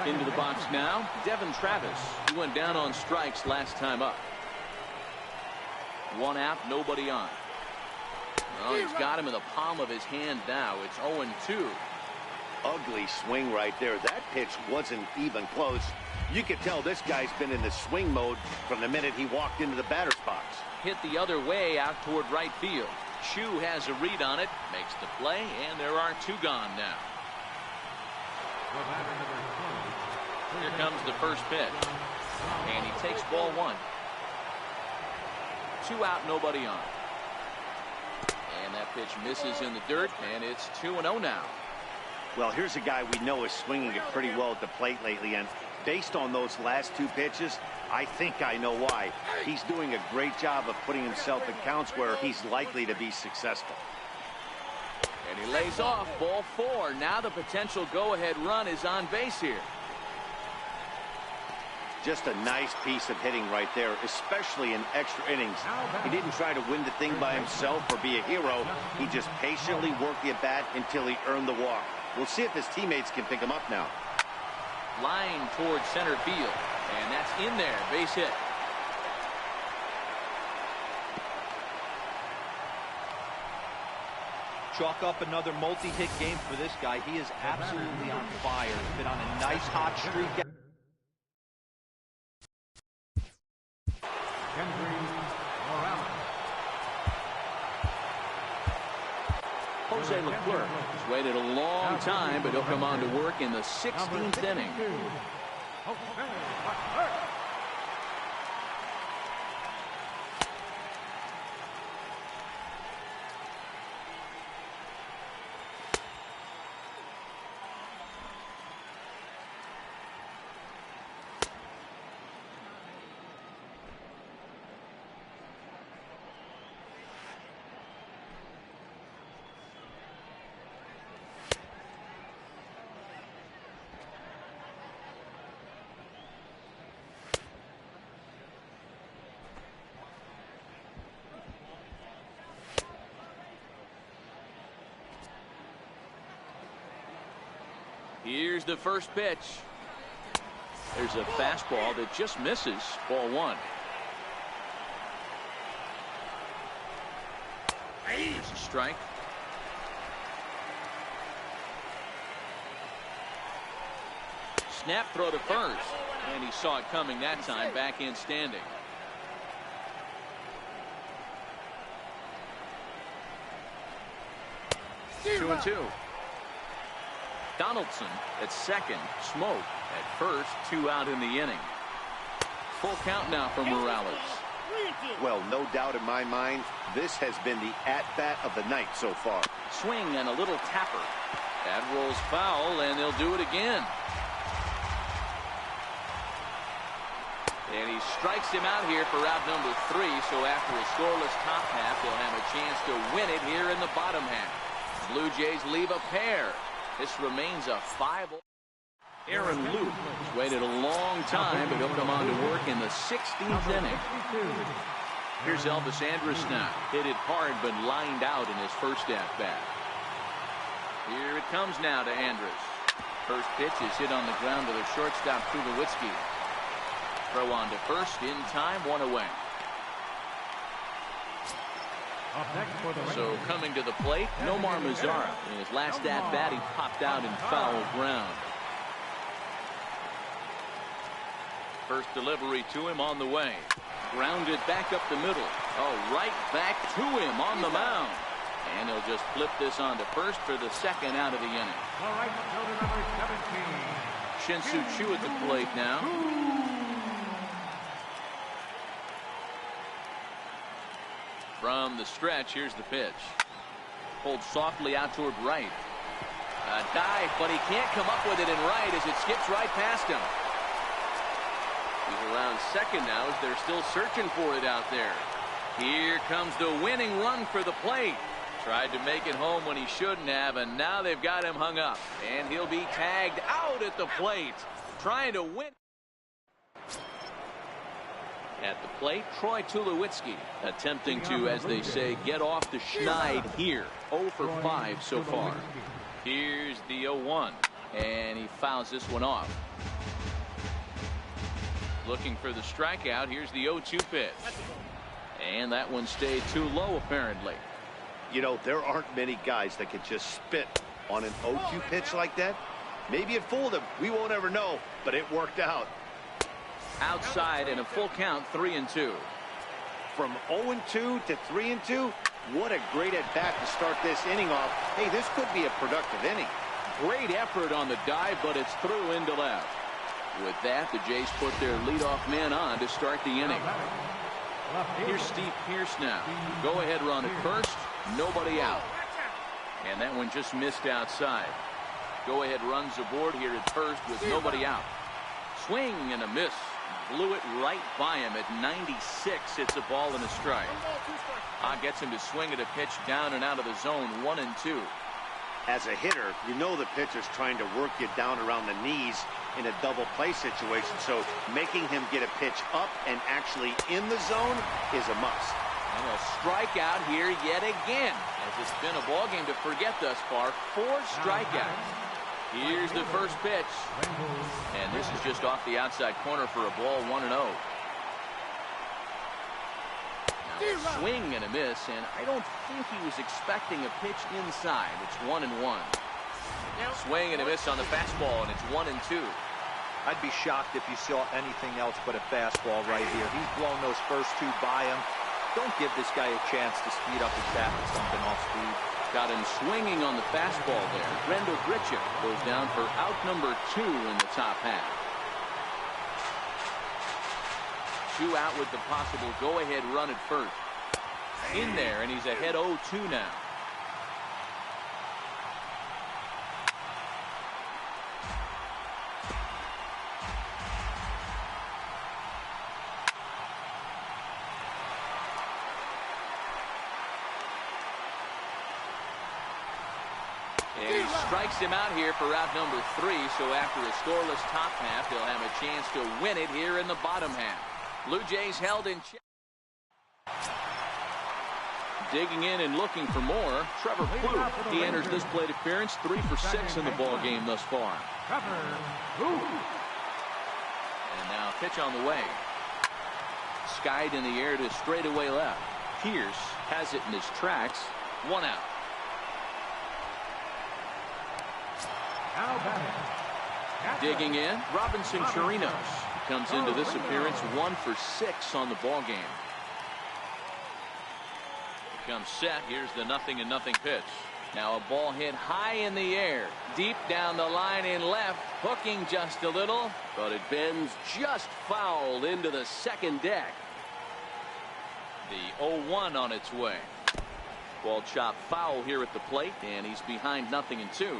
Into the box now, Devin Travis. He went down on strikes last time up. 1 out, nobody on. Well, he's got him in the palm of his hand now. It's 0-2. Ugly swing right there. That pitch wasn't even close. You could tell this guy's been in the swing mode from the minute he walked into the batter's box. Hit the other way out toward right field. Chu has a read on it, makes the play, and there are 2 gone now. Here comes the first pitch, and he takes ball 1. 2 out, nobody on. And that pitch misses in the dirt, and it's 2-0 now. Well, here's a guy we know is swinging it pretty well at the plate lately, and based on those last 2 pitches, I think I know why. He's doing a great job of putting himself in counts where he's likely to be successful. And he lays off, ball 4. Now the potential go-ahead run is on base here. Just a nice piece of hitting right there, especially in extra innings. He didn't try to win the thing by himself or be a hero. He just patiently worked the at-bat until he earned the walk. We'll see if his teammates can pick him up now. Line towards center field, and that's in there. Base hit. Chalk up another multi-hit game for this guy. He is absolutely on fire. He's been on a nice hot streak. Jose Leclerc has waited a long time, but he'll come on to work in the 16th inning. Here's the first pitch. There's a fastball that just misses. Ball one. There's a strike. Snap throw to first. And he saw it coming that time. Back in standing. Two and two. Donaldson at second, Smoke at first, 2 out in the inning. Full count now for Morales. Well, no doubt in my mind, this has been the at-bat of the night so far. Swing and a little tapper. That rolls foul, and they'll do it again. And he strikes him out here for out number 3, so after a scoreless top half, they'll have a chance to win it here in the bottom half. Blue Jays leave a pair. This remains a 5. Aaron Luke has waited a long time, but he'll come on to work in the 16th inning. Here's Elvis Andrus now. Hit it hard, but lined out in his first at-bat. Here it comes now to Andrus. First pitch is hit on the ground to the shortstop, Tulowitzki. Throw on to first, in time, 1 away. So coming to the plate, Nomar Mazara. In his last at-bat, he popped out in foul ground. First delivery to him on the way. Grounded back up the middle. Oh, right back to him on the mound. And he'll just flip this on to first for the second out of the inning. Shin-Soo Choo at the plate now. From the stretch, here's the pitch. Pulled softly out toward right. A dive, but he can't come up with it in right as it skips right past him. He's around second now as they're still searching for it out there. Here comes the winning run for the plate. Tried to make it home when he shouldn't have, and now they've got him hung up. And he'll be tagged out at the plate. Trying to win. At the plate, Troy Tulowitzki attempting to, as they say, get off the schneid here. 0 for 5 so far. Here's the 0-1, and he fouls this one off. Looking for the strikeout. Here's the 0-2 pitch. And that one stayed too low, apparently. You know, there aren't many guys that can just spit on an 0-2 pitch like that. Maybe it fooled him. We won't ever know, but it worked out. Outside and a full count, 3-2. From 0-2 to 3-2, what a great at-bat to start this inning off. Hey, this could be a productive inning. Great effort on the dive, but it's through into left. With that, the Jays put their leadoff man on to start the inning. Here's Steve Pearce now. Go-ahead run at first, nobody out. And that one just missed outside. Go-ahead runs aboard here at first with nobody out. Swing and a miss. Blew it right by him at 96. It's a ball and a strike. Gets him to swing at a pitch down and out of the zone. 1-2. As a hitter, you know the pitcher's trying to work you down around the knees in a double play situation, so making him get a pitch up and actually in the zone is a must. And a strikeout here yet again, as it's been a ball game to forget thus far. 4 strikeouts. Here's the first pitch, and this is just off the outside corner for a ball, 1-0. Now a swing and a miss, and I don't think he was expecting a pitch inside. It's 1-1. Swing and a miss on the fastball, and it's 1-2. I'd be shocked if you saw anything else but a fastball right here. He's blown those first 2 by him. Don't give this guy a chance to speed up his bat with something off speed. Got him swinging on the fastball there. Brendo Gritchuk goes down for out number 2 in the top half. 2 out with the possible go-ahead run at first. In there, and he's ahead 0-2 now. And he strikes him out here for out number 3, so after a scoreless top half, they'll have a chance to win it here in the bottom half. Blue Jays held in check. Digging in and looking for more, Trevor Plouffe. He enters this plate appearance 3 for 6 in the ball game thus far. And now pitch on the way. Skied in the air to straightaway left. Pierce has it in his tracks. 1 out. Digging in, Robinson Chirinos comes into this appearance 1 for 6 on the ball game. Comes set. Here's the 0-0 pitch. Now a ball hit high in the air, deep down the line in left, hooking just a little, but it bends just foul into the second deck. The 0-1 on its way. Ball chopped foul here at the plate, and he's behind 0-2.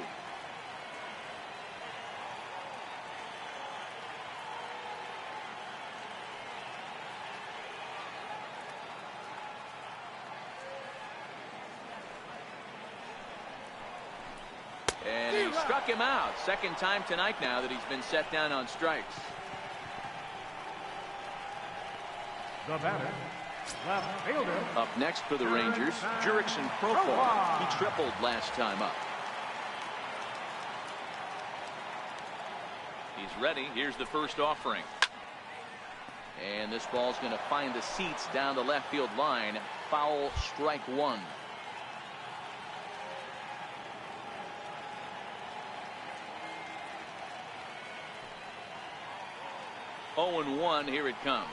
And he struck him out. Second time tonight now that he's been set down on strikes. The batter, left fielder. Up next for the Rangers, Jurickson Profar. He tripled last time up. He's ready. Here's the first offering. And this ball's going to find the seats down the left field line. Foul, strike 1. Oh and 1, here it comes.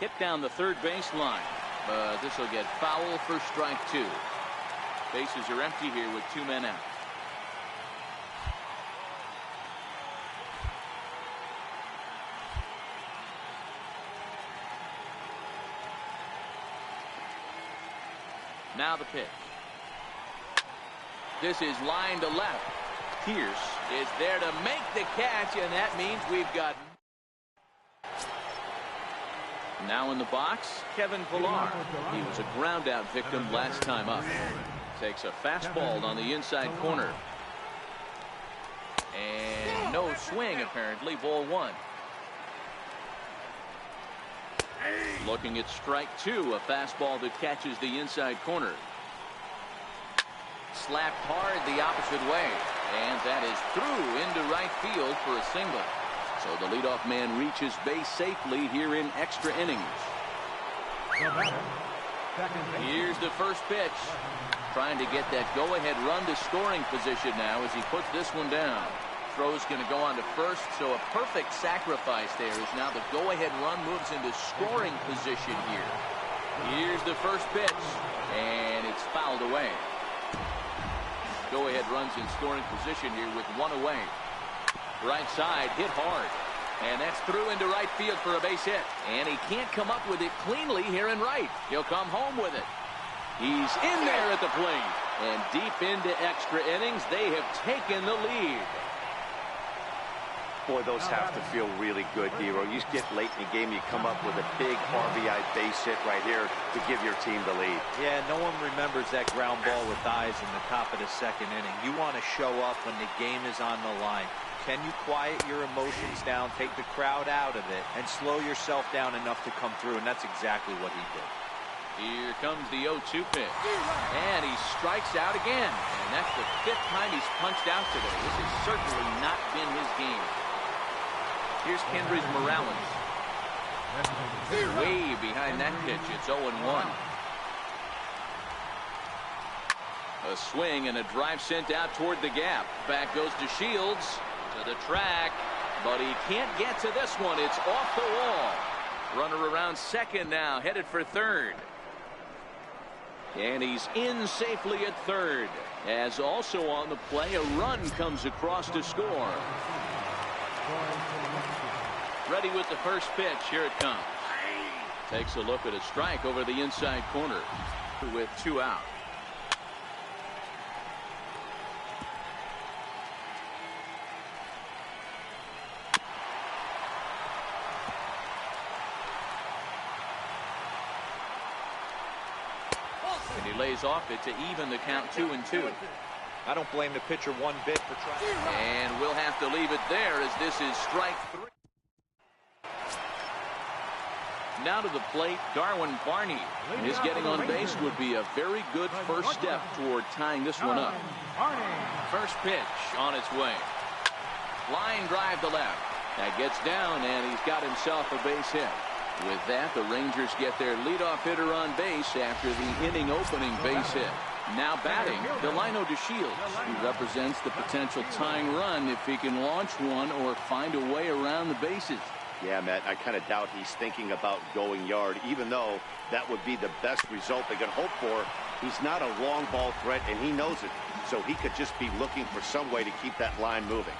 Hit down the third base line, but this will get foul for strike 2. Bases are empty here with 2 men out. Now the pitch. This is line to left. Pierce is there to make the catch, and that means we've got. Now in the box, Kevin Pillar. He was a ground out victim last time up. Takes a fastball on the inside corner. And no swing apparently, ball 1. Looking at strike 2, a fastball that catches the inside corner. Slapped hard the opposite way, and that is through into right field for a single. So the leadoff man reaches base safely here in extra innings. Here's the first pitch. Trying to get that go-ahead run to scoring position now as he puts this one down. Throw's going to go on to first, so a perfect sacrifice there as now the go-ahead run moves into scoring position here. Here's the first pitch, and it's fouled away. Go-ahead runs in scoring position here with 1 away. Right side, hit hard. And that's through into right field for a base hit. And he can't come up with it cleanly here in right. He'll come home with it. He's in there at the plate. And deep into extra innings, they have taken the lead. Boy, those have to feel really good, Dero. You get late in the game, you come up with a big RBI base hit right here to give your team the lead. Yeah, no one remembers that ground ball with eyes in the top of the second inning. You want to show up when the game is on the line. Can you quiet your emotions down, take the crowd out of it, and slow yourself down enough to come through? And that's exactly what he did. Here comes the 0-2 pitch. And he strikes out again. And that's the 5th time he's punched out today. This has certainly not been his game. Here's Kendrys Morales. Way behind that pitch. It's 0-1. A swing and a drive sent out toward the gap. Back goes to Shields. To the track. But he can't get to this one. It's off the wall. Runner around second now. Headed for third. And he's in safely at third. As also on the play, a run comes across to score. Ready with the first pitch. Here it comes. Takes a look at a strike over the inside corner with 2 out. And he lays off it to even the count 2-2. I don't blame the pitcher one bit for trying. And we'll have to leave it there as this is strike 3. Now to the plate, Darwin Barney. His getting on base would be a very good first step toward tying this one up. First pitch on its way. Line drive to left. That gets down, and he's got himself a base hit. With that, the Rangers get their leadoff hitter on base after the inning-opening base hit. Now batting, Delino DeShields, who represents the potential tying run if he can launch one or find a way around the bases. Yeah, Matt, I kind of doubt he's thinking about going yard, even though that would be the best result they could hope for. He's not a long ball threat, and he knows it, so he could just be looking for some way to keep that line moving.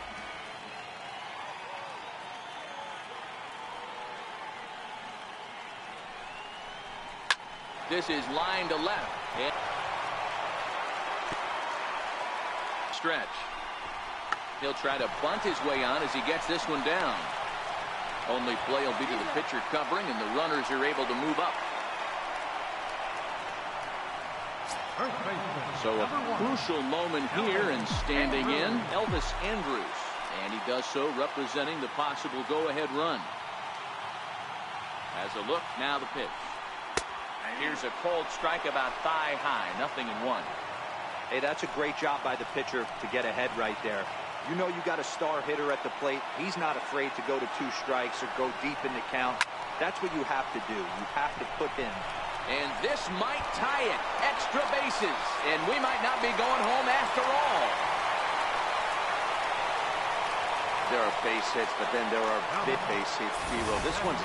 This is line to left. Stretch. He'll try to bunt his way on as he gets this one down. Only play will be to the pitcher covering, and the runners are able to move up. So a crucial moment here, and standing in, Elvis Andrus. And he does so representing the possible go-ahead run. As a look, now the pitch. Here's a cold strike about thigh high, 0-1. Hey, that's a great job by the pitcher to get ahead right there. You know you got a star hitter at the plate. He's not afraid to go to 2 strikes or go deep in the count. That's what you have to do. You have to put in. And this might tie it. Extra bases. And we might not be going home after all. There are base hits, but then there are big base hits, Hero. This one's